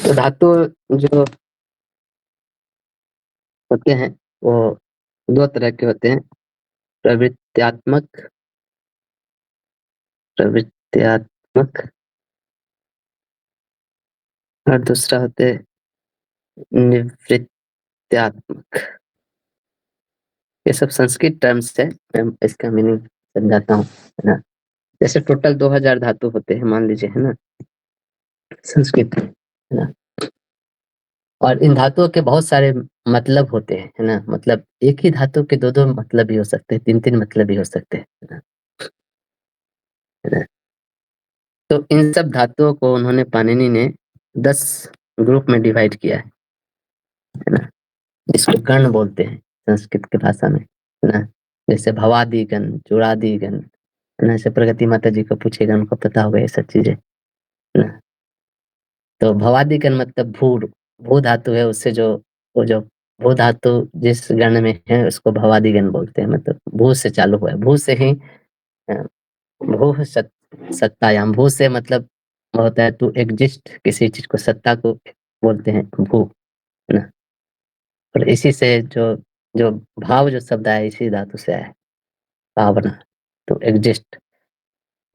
तो धातु जो होते हैं वो दो तरह के होते हैं, प्रवृत्त्यात्मक प्रवृत्त्यात्मक और दूसरा होते निवृत्त्यात्मक। ये सब संस्कृत टर्म्स है, मैं इसका मीनिंग समझाता हूँ, है ना। जैसे टोटल 2000 धातु होते हैं मान लीजिए, है ना, संस्कृत में, है ना। और इन धातुओं के बहुत सारे मतलब होते हैं, है ना। मतलब एक ही धातु के दो दो मतलब भी हो सकते हैं, तीन तीन मतलब भी हो सकते हैं, है ना, है ना। तो इन सब धातुओं को उन्होंने पाणिनि ने 10 ग्रुप में डिवाइड किया है ना। इसको गण बोलते हैं संस्कृत की भाषा में, है ना। जैसे भवादि गण, चूड़ादि गण, है ना। ऐसे प्रगति माता जी को पूछेगा, उनको पता होगा ये सब चीजें, है ना। तो भवादि गण मतलब भू, भू धातु है, उससे जो वो जो भू धातु जिस गण में है उसको भवादि गण बोलते हैं। मतलब भू से चालू हुआ है, भू से ही अ, भू सत्तायाम, भू से मतलब होता है टू एग्जिस्ट, किसी चीज को सत्ता को बोलते हैं भू, है ना। और इसी से जो जो भाव जो शब्द आया इसी धातु से आया है, भावना। तो एग्जिस्ट,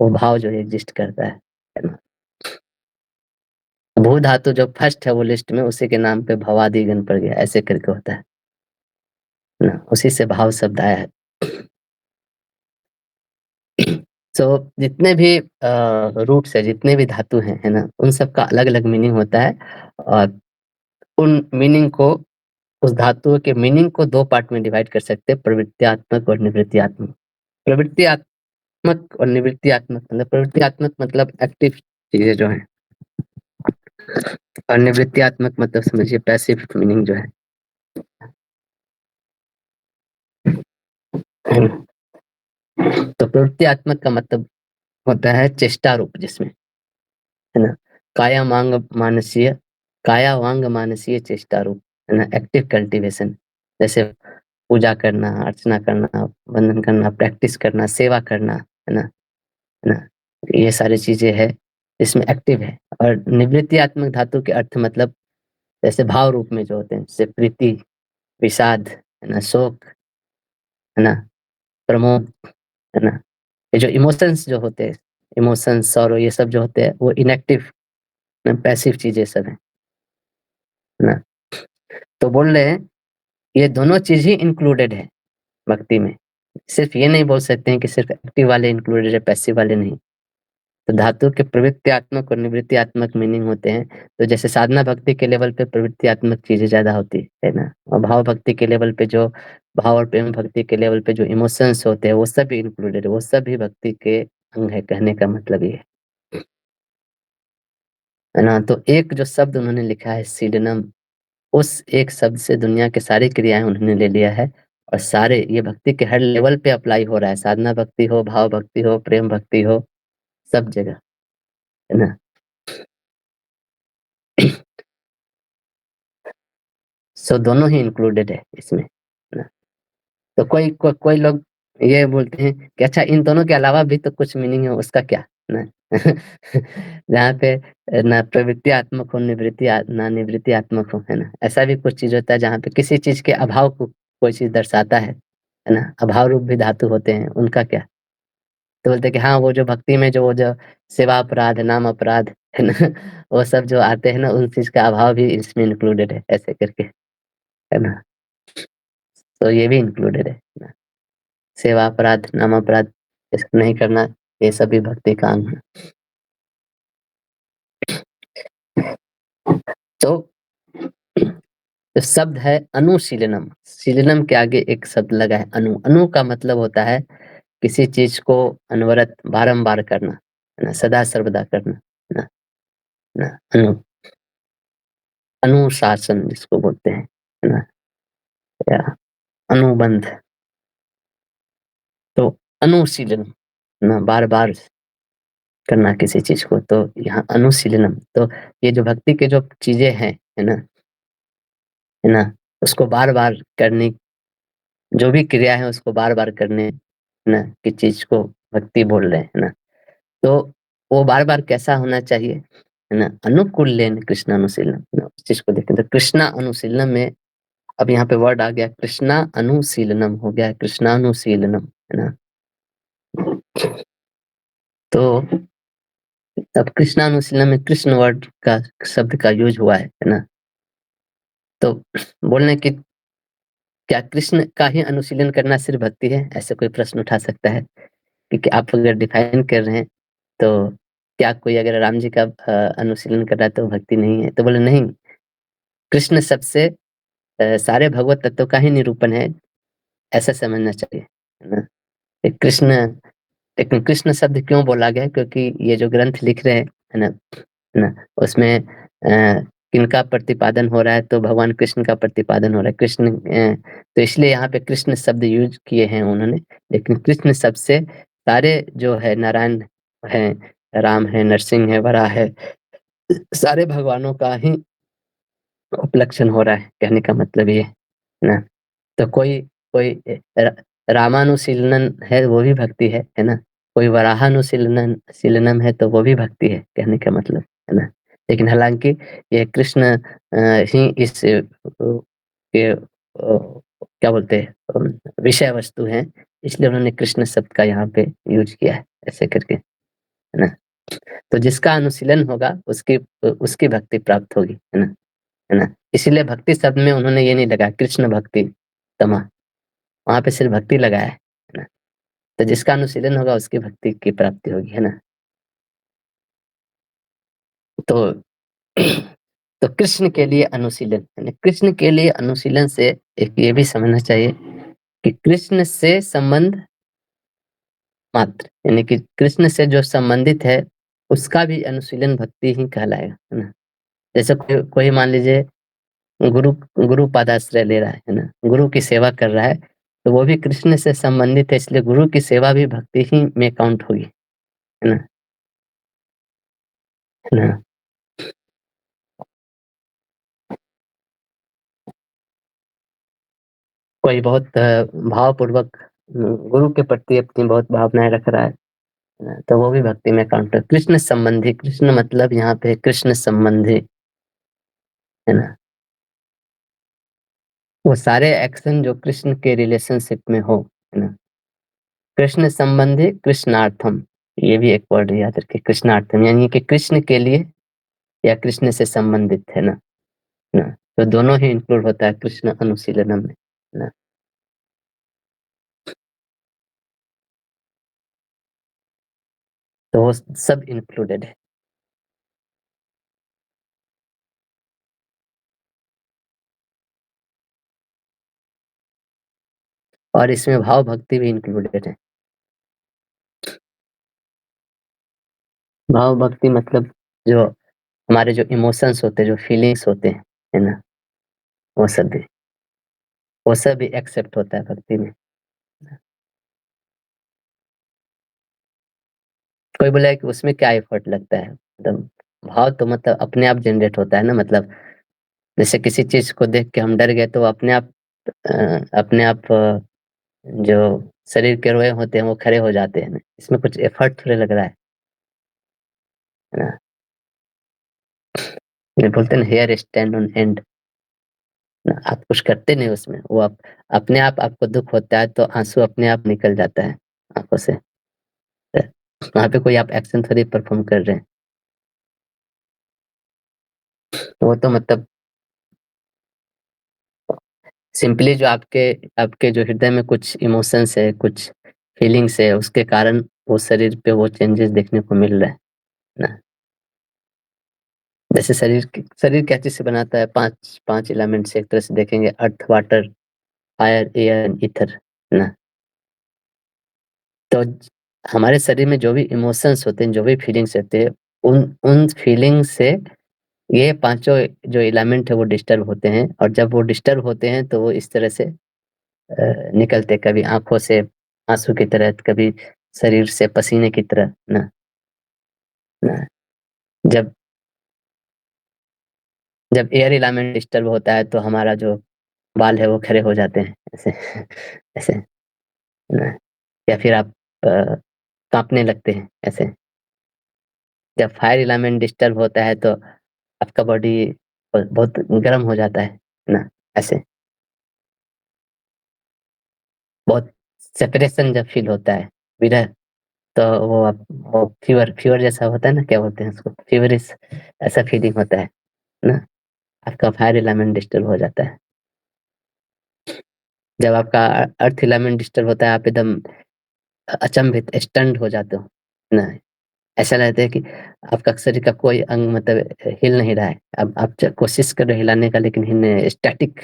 वो भाव जो एग्जिस्ट करता है ना। भू धातु जो फर्स्ट है वो लिस्ट में, उसी के नाम पे भवादि गण पड़ गया, ऐसे करके होता है ना। उसी से भाव शब्द आया है। सो जितने भी रूट्स है, जितने भी धातु हैं, है ना, उन सब का अलग अलग मीनिंग होता है। और उन मीनिंग को, उस धातुओं के मीनिंग को दो पार्ट में डिवाइड कर सकते हैं, प्रवृत्त्यात्मक और निवृत्त्यात्मक। प्रवृत्त्यात्मक और निवृत्त्यात्मक मतलब, प्रवृत्त्यात्मक मतलब एक्टिव चीजें जो हैं, और निवृत्त्यात्मक मतलब समझिए पैसिव मीनिंग जो है ना? तो प्रवृत्त्यात्मक का मतलब होता है चेष्टा रूप, जिसमें, है ना, काया वांग मानसीय, काया वांग मानसीय चेष्टा रूप, है ना, एक्टिव कल्टीवेशन। जैसे पूजा करना, अर्चना करना, वंदन करना, प्रैक्टिस करना, सेवा करना, है ना, ये सारी चीजें है इसमें एक्टिव है। और निवृत्त्यात्मक धातु के अर्थ मतलब जैसे भाव रूप में जो होते हैं, जैसे प्रीति, विषाद, है ना, शोक, है ना, प्रमोद, है ना। ये जो इमोशंस जो होते हैं, इमोशंस सॉरो, ये सब जो होते हैं वो इनएक्टिव पैसिव चीजें सब है ना। तो बोल रहे हैं ये दोनों चीज ही इंक्लूडेड है भक्ति में। सिर्फ ये नहीं बोल सकते हैं कि सिर्फ एक्टिव वाले इंक्लूडेड है, पैसिव वाले नहीं। तो धातु के प्रवृत्त्यात्मक और निवृत्त्यात्मक मीनिंग होते हैं। तो जैसे साधना भक्ति के लेवल पे प्रवृत्त्यात्मक चीजें ज्यादा होती है ना, और भाव भक्ति के लेवल पे जो, भाव और प्रेम भक्ति के लेवल पे जो इमोशंस होते हैं वो सब भी इंक्लूडेड है, वो सब भी भक्ति के अंग है, कहने का मतलब ये है ना। तो एक जो शब्द उन्होंने लिखा है सीडनम, उस एक शब्द से दुनिया के सारी क्रियाएं उन्होंने ले लिया है। और सारे ये भक्ति के हर लेवल पे अप्लाई हो रहा है, साधना भक्ति हो, भाव भक्ति हो, प्रेम भक्ति हो, सब जगह, है ना। सो दोनों ही इंक्लूडेड है इसमें, है ना। तो कोई लोग ये बोलते हैं कि अच्छा इन दोनों के अलावा भी तो कुछ मीनिंग है, उसका क्या, ना। जहाँ पे ना प्रवृत्तियात्मक हो, ना निवृत्तियात्मक हो, है ना। ऐसा भी कुछ चीज होता है जहाँ पे किसी चीज के अभाव को कोई चीज दर्शाता है ना। अभाव रूप भी धातु होते हैं, उनका क्या। तो बोलते हैं कि हाँ वो जो भक्ति में जो वो जो सेवा अपराध, नाम अपराध, है ना, वो सब जो आते हैं ना, उन चीज का अभाव भी इसमें इंक्लूडेड है, ऐसे करके, है ना। तो ये भी इंक्लूडेड है ना। सेवा अपराध, नाम अपराध, इसको नहीं करना, ये सभी भक्ति का अंग है। तो जो शब्द है अनुशीलनम, शीलनम के आगे एक शब्द लगा है अनु। अनु का मतलब होता है किसी चीज को अनवरत बारंबार करना, है ना, सदा सर्वदा करना, है ना। अनु, अनुशासन जिसको बोलते हैं, है ना, या अनुबंध। तो अनुशीलन ना, बार बार करना किसी चीज को, तो यहाँ अनुशीलनम। तो ये जो भक्ति के जो चीजें हैं, है ना, उसको बार बार करने, जो भी क्रिया है उसको बार बार करने, है ना, की चीज को भक्ति बोल रहे हैं, है ना। तो वो बार बार कैसा होना चाहिए, है ना, अनुकूल्यन कृष्णा अनुशीलनम, है ना, उस चीज को देखें तो कृष्णा अनुशीलनम में, अब यहाँ पे वर्ड आ गया कृष्णा अनुशीलनम, हो गया कृष्णानुशीलनम, है ना। तो अब कृष्णानुशीलन में कृष्ण वर्ड का शब्द का यूज हुआ है ना? तो बोलने की क्या कृष्ण का ही अनुशीलन करना सिर्फ भक्ति है? ऐसे कोई प्रश्न उठा सकता है, क्योंकि आप अगर डिफाइन कर रहे हैं, तो क्या कोई अगर राम जी का अनुशीलन कर रहा है तो भक्ति नहीं है? तो बोले नहीं, कृष्ण सबसे सारे भगवत तत्व का ही निरूपण है, ऐसा समझना चाहिए, है ना? ये कृष्ण, लेकिन कृष्ण शब्द क्यों बोला गया है? क्योंकि ये जो ग्रंथ लिख रहे हैं, है ना, उसमें किनका प्रतिपादन हो रहा है? तो भगवान कृष्ण का प्रतिपादन हो रहा है। कृष्ण तो इसलिए यहाँ पे कृष्ण शब्द यूज किए हैं उन्होंने, लेकिन कृष्ण शब्द से सारे जो है नारायण है, राम है, नरसिंह है, वराह है, सारे भगवानों का ही उपलक्षण हो रहा है, कहने का मतलब ये है ना? तो कोई कोई रामानुशीलनम है, वो भी भक्ति है ना? कोई वराहानुशीलनम शीलनम है, तो वो भी भक्ति है, कहने का मतलब, है ना? लेकिन हालाँकि ये कृष्ण ही इस के क्या बोलते हैं, विषय वस्तु हैं, इसलिए उन्होंने कृष्ण शब्द का यहाँ पे यूज़ किया है, ऐसे करके, है ना? तो जिसका अनुशीलन होगा, उसकी उसकी भक्ति प्राप्त होगी, है ना? इसीलिए भक्ति शब्द में उन्होंने ये नहीं लगाया कृष्ण भक्ति तमा, वहाँ पे सिर्फ भक्ति लगाया है ना? तो जिसका अनुशीलन होगा उसकी भक्ति की प्राप्ति होगी, है ना? तो तो कृष्ण के लिए अनुशीलन, है ना? कृष्ण के लिए अनुशीलन से एक ये भी समझना चाहिए कि कृष्ण से संबंध मात्र, यानी कि कृष्ण से जो संबंधित है, उसका भी अनुशीलन भक्ति ही कहलाएगा, है ना? जैसे कोई कोई मान लीजिए गुरु गुरु पादाश्रय ले रहा है ना? गुरु की सेवा कर रहा है, तो वो भी कृष्ण से संबंधित है, इसलिए गुरु की सेवा भी भक्ति ही में काउंट होगी, है ना? है ना? कोई बहुत भावपूर्वक गुरु के प्रति अपनी बहुत भावनाएँ रख रहा है ना? तो वो भी भक्ति में काउंट है। कृष्ण संबंधी, कृष्ण मतलब यहाँ पे कृष्ण संबंधी, है ना? वो सारे एक्शन जो कृष्ण के रिलेशनशिप में हो, है ना? कृष्ण संबंधी कृष्णार्थम, ये भी एक वर्ड याद रखिए, कृष्णार्थम, यानी कि कृष्ण के लिए या कृष्ण से संबंधित, है ना? ना, तो दोनों ही इंक्लूड होता है कृष्ण अनुशीलनम में, है ना? तो वो सब इंक्लूडेड है। और इसमें भाव भक्ति भी इंक्लूडेड है। भाव भक्ति मतलब जो हमारे जो इमोशंस होते हैं, जो फीलिंग्स होते हैं, है ना? वो सब भी एक्सेप्ट होता है भक्ति में। कोई बोला है कि उसमें क्या एफर्ट लगता है? मतलब भाव तो मतलब अपने आप जनरेट होता है ना, मतलब जैसे किसी चीज़ को देख के हम डर गए, तो अपने आप जो शरीर के रोए होते हैं वो खड़े हो जाते हैं ना, इसमें कुछ एफर्ट थोड़े लग रहा है ना? ये बोलते हैं ना, हेयर स्टैंड ऑन एंड, ना आप कुछ करते नहीं उसमें, वो आप अपने आप, आपको दुःख होता है तो आँसू अपने आप निकल जाता है आँखों से। वहाँ पे कोई आप एक्शन थोड़ी परफॉर्म कर रहे हैं। वो तो मतलब सिंपली जो आपके आपके जो हृदय में कुछ इमोशंस है, कुछ फीलिंग्स है, उसके कारण वो शरीर पे वो चेंजेस देखने को मिल रहा है ना। जैसे शरीर क्या चीज़ से बनाता है? 5 एलिमेंट से, एक तरह से देखेंगे, earth, water, fire, air and ether, ना। तो हमारे शरीर में जो भी इमोशंस होते हैं, जो भी फीलिंग्स होते हैं, उन उन फीलिंग्स से ये पाँचों जो एलिमेंट है वो डिस्टर्ब होते हैं, और जब वो डिस्टर्ब होते हैं तो वो इस तरह से निकलते, कभी आँखों से आँसू की तरह, कभी शरीर से पसीने की तरह, ना। ना जब जब एयर एलिमेंट डिस्टर्ब होता है तो हमारा जो बाल है वो खड़े हो जाते हैं, ऐसे ऐसे, ना। या फिर आप काँपने लगते हैं, ऐसे। जब फायर एलिमेंट डिस्टर्ब होता है तो आपका बॉडी बहुत गर्म हो जाता है ना, ऐसे। बहुत सेपरेशन जब फील होता है, विरह, तो वो फीवर जैसा होता है ना, क्या बोलते हैं उसको, फीवरिश ऐसा फीलिंग होता है ना, आपका फायर एलिमेंट डिस्टर्ब हो जाता है। जब आपका अर्थ एलिमेंट डिस्टर्ब होता है, आप एकदम अचंभित, स्टन्ड हो जाते हो ना, ऐसा लगता है कि आपका शरीर का कोई अंग मतलब हिल नहीं रहा है। अब आप कोशिश कर रहे हो हिलाने का, लेकिन हिलने स्टैटिक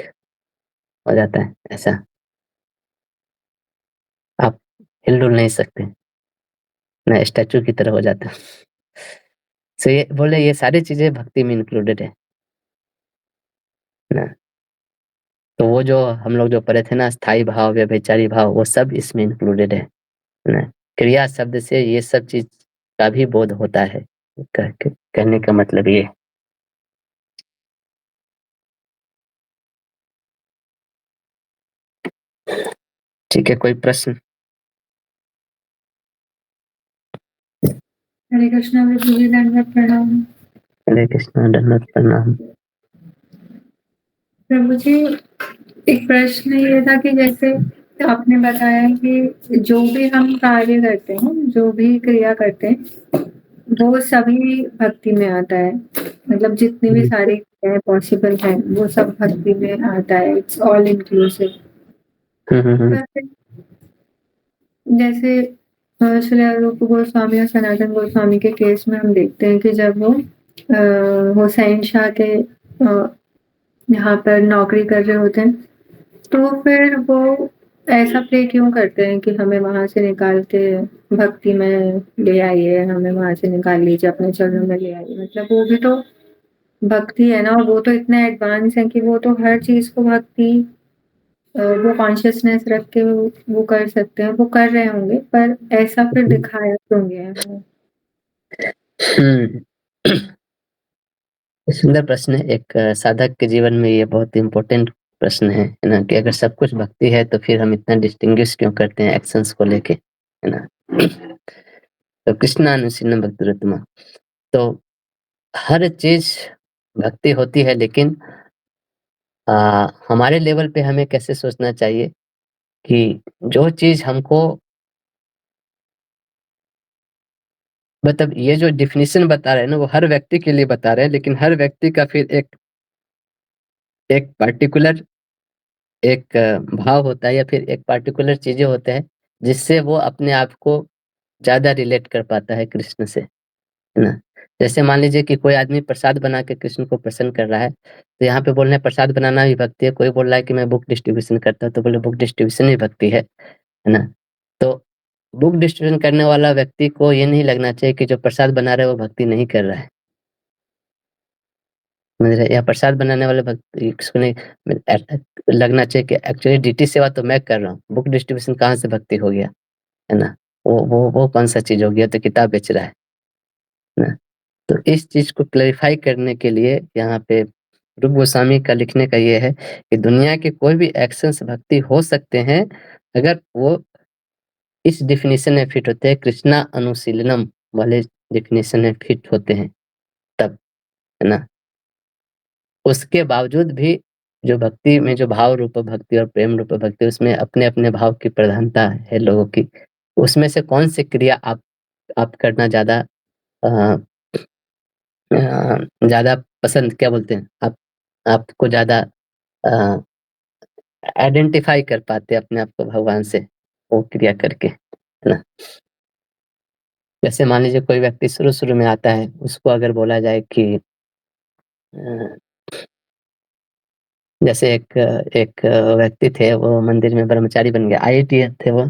हो जाता है ऐसा, आप हिल-डुल नहीं सकते, ना स्टैच्यू की तरह हो जाते हो। सो ये बोले ये सारी चीज़ें भक्ति में इंक्लूडेड है ना। तो वो जो हम लोग जो पढ़े थे ना, स्थायी भाव, व्यभिचारी भाव, वो सब इसमें इंक्लूडेड है ना। क्रिया शब्द से ये सब चीज़ का भी बोध होता है, कहने का मतलब ये। ठीक है, कोई प्रश्न? हरे कृष्णा प्रभु जी, दंडवत प्रणाम। हरे कृष्णा, दंडवत प्रणाम। प्रभु जी, एक प्रश्न ये था कि जैसे आपने बताया कि जो भी हम कार्य करते हैं, जो भी क्रिया करते हैं, वो सभी भक्ति में आता है। मतलब जितनी भी सारी क्रियाएं पॉसिबल हैं, वो सब भक्ति में आता है। It's all inclusive. जैसे श्री रूप गोस्वामी और सनातन गोस्वामी के केस में हम देखते हैं कि जब वो हुसैन शाह के यहाँ पर नौकरी कर रहे होते हैं, तो फिर वो ऐसा प्रे क्यों करते हैं कि हमें वहां से निकाल के भक्ति में ले आइए, हमें वहां से निकाल लीजिए, अपने चरणों में ले आइए। मतलब वो भी तो भक्ति है ना, और वो तो इतने एडवांस है कि वो तो हर चीज को भक्ति वो कॉन्शियसनेस रख के वो कर सकते हैं, वो कर रहे होंगे, पर ऐसा फिर दिखाया क्यों गया है? सुंदर प्रश्न है। एक साधक के जीवन में ये बहुत इम्पोर्टेंट प्रश्न है ना, कि अगर सब कुछ भक्ति है तो फिर हम इतना डिस्टिंग्विश क्यों करते हैं एक्शंस को लेके, है ना। तो कृष्णानुशीलम भक्तिरुत्तमा, तो हर चीज भक्ति होती है, लेकिन हमारे लेवल पे हमें कैसे सोचना चाहिए कि जो चीज हमको, मतलब ये जो डिफिनीशन बता रहे हैं ना, वो हर व्यक्ति के लिए बता रहे हैं, लेकिन हर व्यक्ति का फिर एक एक पर्टिकुलर एक भाव होता है, या फिर एक पर्टिकुलर चीजें होते हैं जिससे वो अपने आप को ज्यादा रिलेट कर पाता है कृष्ण से, है ना। जैसे मान लीजिए कि कोई आदमी प्रसाद बना के कृष्ण को प्रसन्न कर रहा है, तो यहाँ पे बोल रहे हैं प्रसाद बनाना भी भक्ति है। कोई बोल रहा है कि मैं बुक डिस्ट्रीब्यूशन करता हूँ, तो बोले बुक डिस्ट्रीब्यूशन भी भक्ति है ना। तो बुक डिस्ट्रीब्यूशन करने वाला व्यक्ति को ये नहीं लगना चाहिए कि जो प्रसाद बना रहा है वो भक्ति नहीं कर रहा है, समझ रहे हैं? या प्रसाद बनाने वाले भक्ति इसको नहीं लगना चाहिए कि एक्चुअली डीटी सेवा तो मैं कर रहा हूँ, बुक डिस्ट्रीब्यूशन कहाँ से भक्ति हो गया, है ना। वो कौन सा चीज हो गया, तो किताब बेच रहा है ना। तो इस चीज को क्लेरिफाई करने के लिए यहाँ पे रूप गोस्वामी का लिखने का ये है कि दुनिया के कोई भी एक्शंस भक्ति हो सकते हैं, अगर वो इस डिफिनीशन में फिट होते हैं, कृष्णा अनुशीलनम वाले डिफिनीशन में फिट होते हैं, तब, है ना। उसके बावजूद भी जो भक्ति में जो भाव रूप भक्ति और प्रेम रूप भक्ति, उसमें अपने-अपने भाव की प्रधानता है लोगों की। उसमें से कौन सी क्रिया आप करना ज़्यादा अ ज़्यादा पसंद, क्या बोलते हैं? आप आपको ज़्यादा अ, आइडेंटिफ़ाई कर पाते हैं अपने आप को भगवान से, वो क्रिया करके, है ना? जैसे मान लीजिए कोई व्यक्ति शुरू-शुरू में आता है, उसको अगर बोला जाए कि अ, जैसे एक एक व्यक्ति थे, वो मंदिर में ब्रह्मचारी बन गए, आईआईटी थे वो।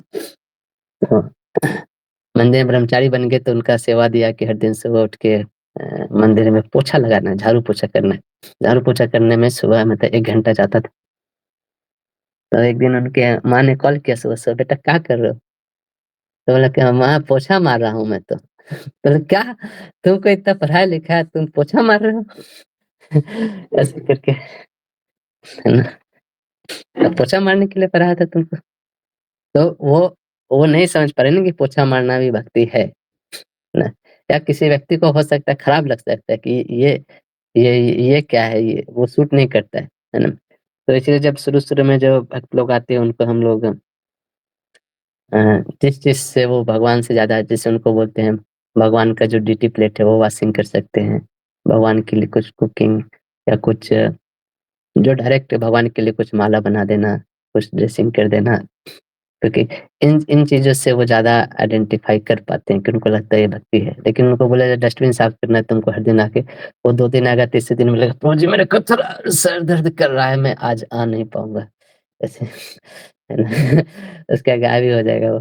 तो मंदिर में ब्रह्मचारी बन गए, तो उनका सेवा दिया कि हर दिन सुबह उठ के मंदिर में पोछा लगाना है, झाड़ू पोछा करना है। झाड़ू पोछा करने में सुबह मतलब 1 घंटा जाता था। तो एक दिन उनके माँ ने कॉल किया सुबह-सुबह, "बेटा क्या कर रहे हो?" तो बोला कि माँ पोछा मार रहा हूँ मैं तो। बोले क्या? तुमको इतना पढ़ाया-लिखा है, तुम पोछा मार रहे हो? ऐसे करके, है ना? तो पोछा मारने के लिए पढ़ाया था तुमको? तो वो नहीं समझ पा रहे ना कि पोछा मारना भी भक्ति है ना। या किसी व्यक्ति को हो सकता है खराब लग सकता है कि ये ये क्या है, ये वो सूट नहीं करता है ना। तो इसलिए जब शुरू-शुरू में जो भक्त लोग आते हैं, उनको हम लोग जिस चीज़ से वो भगवान से ज़्यादा, जैसे उनको बोलते हैं भगवान का जो ड्यूटी प्लेट है वो वॉशिंग कर सकते हैं। भगवान के लिए कुछ कुकिंग या कुछ जो डायरेक्ट भगवान के लिए कुछ माला बना देना, कुछ ड्रेसिंग कर देना, क्योंकि इन इन चीज़ों से वो ज़्यादा आइडेंटिफ़ाई कर पाते हैं कि उनको लगता है ये भक्ति है। लेकिन उनको बोला जाए डस्टबिन साफ करना है तुमको हर दिन आके, वो 2 दिन आएगा, तीसरे दिन बोलेगा प्रभु जी मेरे को थोड़ा सर दर्द कर रहा है, मैं आज आ नहीं पाऊँगा। ऐसे है ना? उसका गायब ही हो जाएगा वो,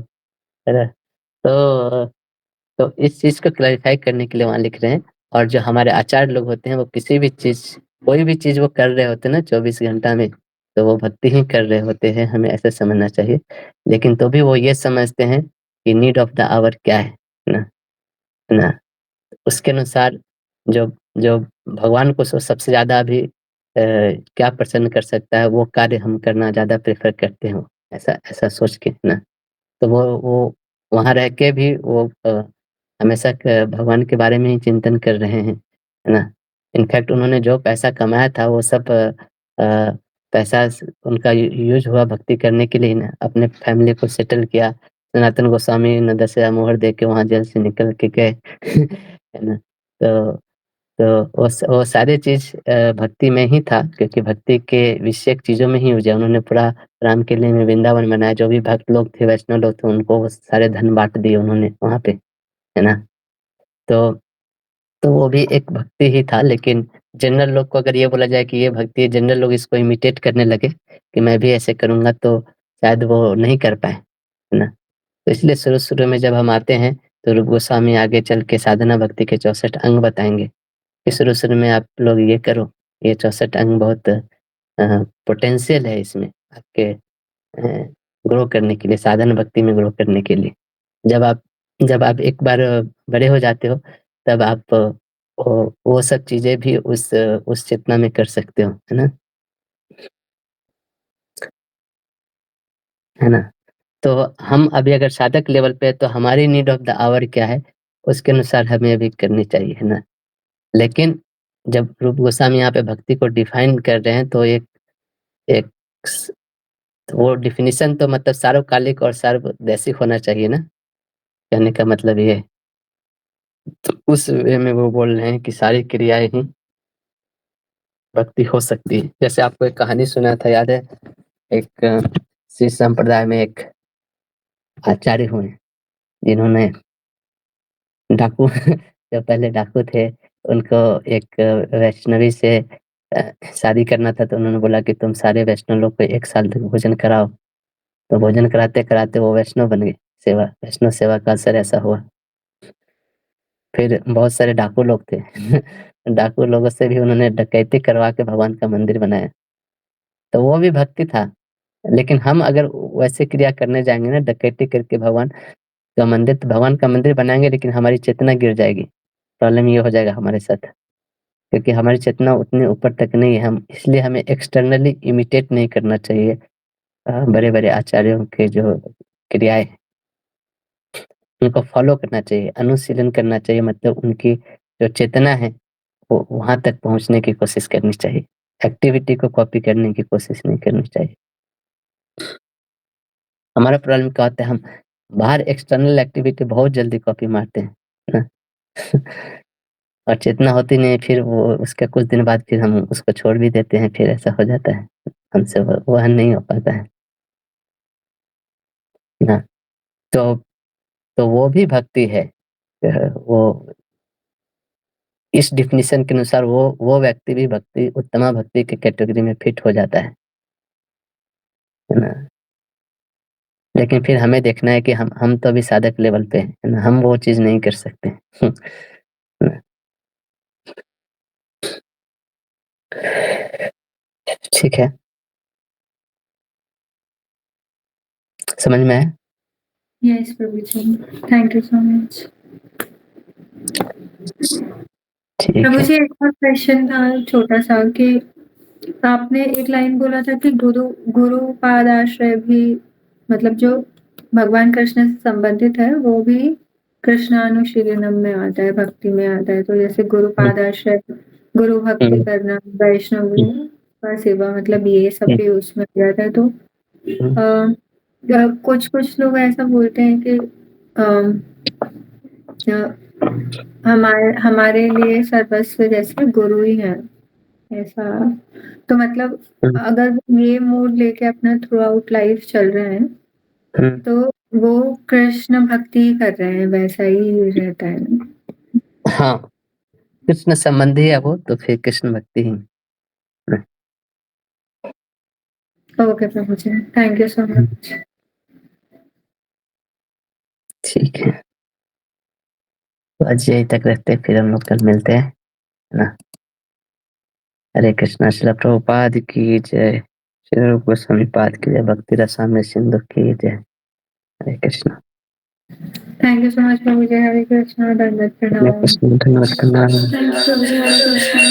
है ना? तो इस चीज़ को क्लैरिफ़ाई करने के लिए वहाँ लिख रहे हैं। और जो हमारे आचार्य लोग होते हैं वो किसी भी चीज़, कोई भी चीज़ वो कर रहे होते हैं ना 24 घंटा में, तो वो भक्ति ही कर रहे होते हैं, हमें ऐसा समझना चाहिए। लेकिन तो भी वो ये समझते हैं कि नीड ऑफ द आवर क्या है ना? है ना? उसके अनुसार जो जो भगवान को सबसे ज़्यादा अभी क्या प्रसन्न कर सकता है, वो कार्य हम करना ज़्यादा प्रेफ़र करते हो, ऐसा ऐसा सोच के ना। तो वो वहाँ रह के भी वो हमेशा क भगवान के बारे में ही चिंतन कर रहे हैं, है ना? इनफैक्ट उन्होंने जो पैसा कमाया था वो सब पैसा स उनका यूज़ हुआ भक्ति करने के लिए ही ना, अपने फैमिली को सेटल किया। सनातन गोस्वामी ने 10,000 मोहर दे के वहाँ जेल से निकल के गए, है ना? तो वो सारी चीज़ भक्ति में ही था, क्योंकि भक्ति के विषयक चीज़ों में ही यूज़ है। उन्होंने पूरा राम के लिए में वृंदावन बनाया, जो भी भक्त लोग थे, वैष्णव लोग थे, उनको वो सारे धन बाँट दिए उन्होंने वहाँ पे, है ना? तो वो भी एक भक्ति ही था, लेकिन जनरल लोग को अगर ये बोला जाए कि ये भक्ति है, जनरल लोग इसको इमिटेट करने लगे कि मैं भी ऐसे करूँगा, तो शायद वो नहीं कर पाएँ, है ना? तो इसलिए शुरू-शुरू में जब हम आते हैं, तो रूप गोस्वामी आगे चल के साधना भक्ति के 64 अंग बताएँगे। कि शुरू-शुरू में आप लोग ये करो, ये 64 अंग बहुत पोटेंशियल है इसमें आपके ग्रो करने के लिए, साधन भक्ति में ग्रो करने के लिए। जब आप एक बार बड़े हो जाते हो, तब आप वो सब चीज़ें भी उस चेतना में कर सकते हो, है ना? है ना? तो हम अभी अगर साधक लेवल पे हैं, तो हमारी नीड ऑफ द आवर क्या है, उसके अनुसार हमें अभी करनी चाहिए, है ना? लेकिन जब रूप गोस्वामी यहाँ पे भक्ति को डिफाइन कर रहे हैं, तो एक एक स वो डेफिनिशन तो मतलब सार्वकालिक और सार्वदेशिक होना चाहिए ना, कहने का मतलब ये है। तो उस वे में वो बोल रहे हैं कि सारी क्रियाएँ ही भक्ति हो सकती है। जैसे आपको एक कहानी सुना था, याद है? एक शिव संप्रदाय में एक आचार्य हुए, जिन्होंने डाकू जो पहले डाकू थे, उनको एक वैष्णवी से शादी करना था, तो उन्होंने बोला कि तुम सारे वैष्णव लोग को 1 साल तक भोजन कराओ। तो भोजन कराते-कराते वो वैष्णव बन गए। वैष्णव सेवा का असर ऐसा हुआ। फिर बहुत सारे डाकू लोग थे। डाकू लोगों से भी उन्होंने डकैती करवा के भगवान का मंदिर बनाया। तो वो भी भक्ति था। लेकिन हम अगर वैसे क्रिया करने जाएँगे ना, डकैती करके भगवान का मंदिर, तो भगवान का मंदिर बनाएँगे, लेकिन हमारी चेतना गिर जाएगी। प्रॉब्लम ये हो जाएगा हमारे साथ, क्योंकि हमारी चेतना उतने ऊपर तक नहीं है। हम इसलिए हमें एक्सटर्नली इमिटेट नहीं करना चाहिए बड़े-बड़े आचार्यों के जो क्रियाएँ हैं, उनको फ़ॉलो करना चाहिए, अनुशीलन करना चाहिए, मतलब उनकी जो चेतना है, वो वहाँ तक पहुँचने की कोशिश करनी चाहिए। एक्टिविटी को कॉपी करने की कोशिश नहीं करनी चाहिए। हमारा प्रॉब्लम क्या होता है, हम बाहर एक्सटर्नल एक्टिविटी बहुत जल्दी कॉपी मारते हैं, है ना? और चेतना होती नहीं है, फिर वो उसके कुछ दिन बाद फिर हम उसको छोड़ भी देते हैं, फिर ऐसा हो जाता है। हमसे वो वहन नहीं हो पाता है ना? तो वो भी भक्ति है। वो इस डेफिनिशन के अनुसार वो व्यक्ति भी भक्ति, उत्तमा भक्ति की कैटेगरी में फिट हो जाता है ना? लेकिन फिर हमें देखना है कि हम तो अभी साधक लेवल पे हैं, है ना? हम वो चीज़ नहीं कर सकते। ना? ठीक है, समझ में आया? Yes, Prabhuji. Thank you so much. ठीक है। प्रभुजी एक और क्वेश्चन था छोटा-सा कि आपने एक लाइन बोला था कि गुरु पादाश्रय भी मतलब जो भगवान कृष्ण से संबंधित है, वो भी कृष्णानुशीलनम में आता है, भक्ति में आता है। तो जैसे गुरु हुँ, पादाश्रय, गुरु भक्ति हुँ, करना, वैष्णव हुँ, का सेवा मतलब ये सब हुँ, भी उसमें आ जाता है। तो हुँ, कुछ लोग ऐसा बोलते हैं कि हमारे लिए सर्वस्व जैसे गुरु ही हैं, ऐसा। तो मतलब अगर वो ये मूड लेके अपना थ्रू आउट लाइफ चल रहे हैं तो वो कृष्ण भक्ति कर रहे हैं, वैसा ही रहता है ना। हाँ, कृष्ण संबंधी है वो, तो फिर कृष्ण भक्ति ही। ओके प्रभु जी, थैंक यू सो मच। ठीक है, तो आज यही तक रखते हैं, फिर हम लोग कल मिलते हैं, है ना। हरे कृष्णा। श्रील प्रभुपाद की जय। श्री रूप गोस्वामी पाद की जय। भक्ति रसामृत सिंधु की जय। हरे Krishna. Thank you so much प्रभु जी। हरे कृष्णा। दंडवत प्रणाम। धन्यवाद करना। थैंक यू प्रभु जी। हरे कृष्णा।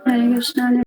हरे कृष्णा।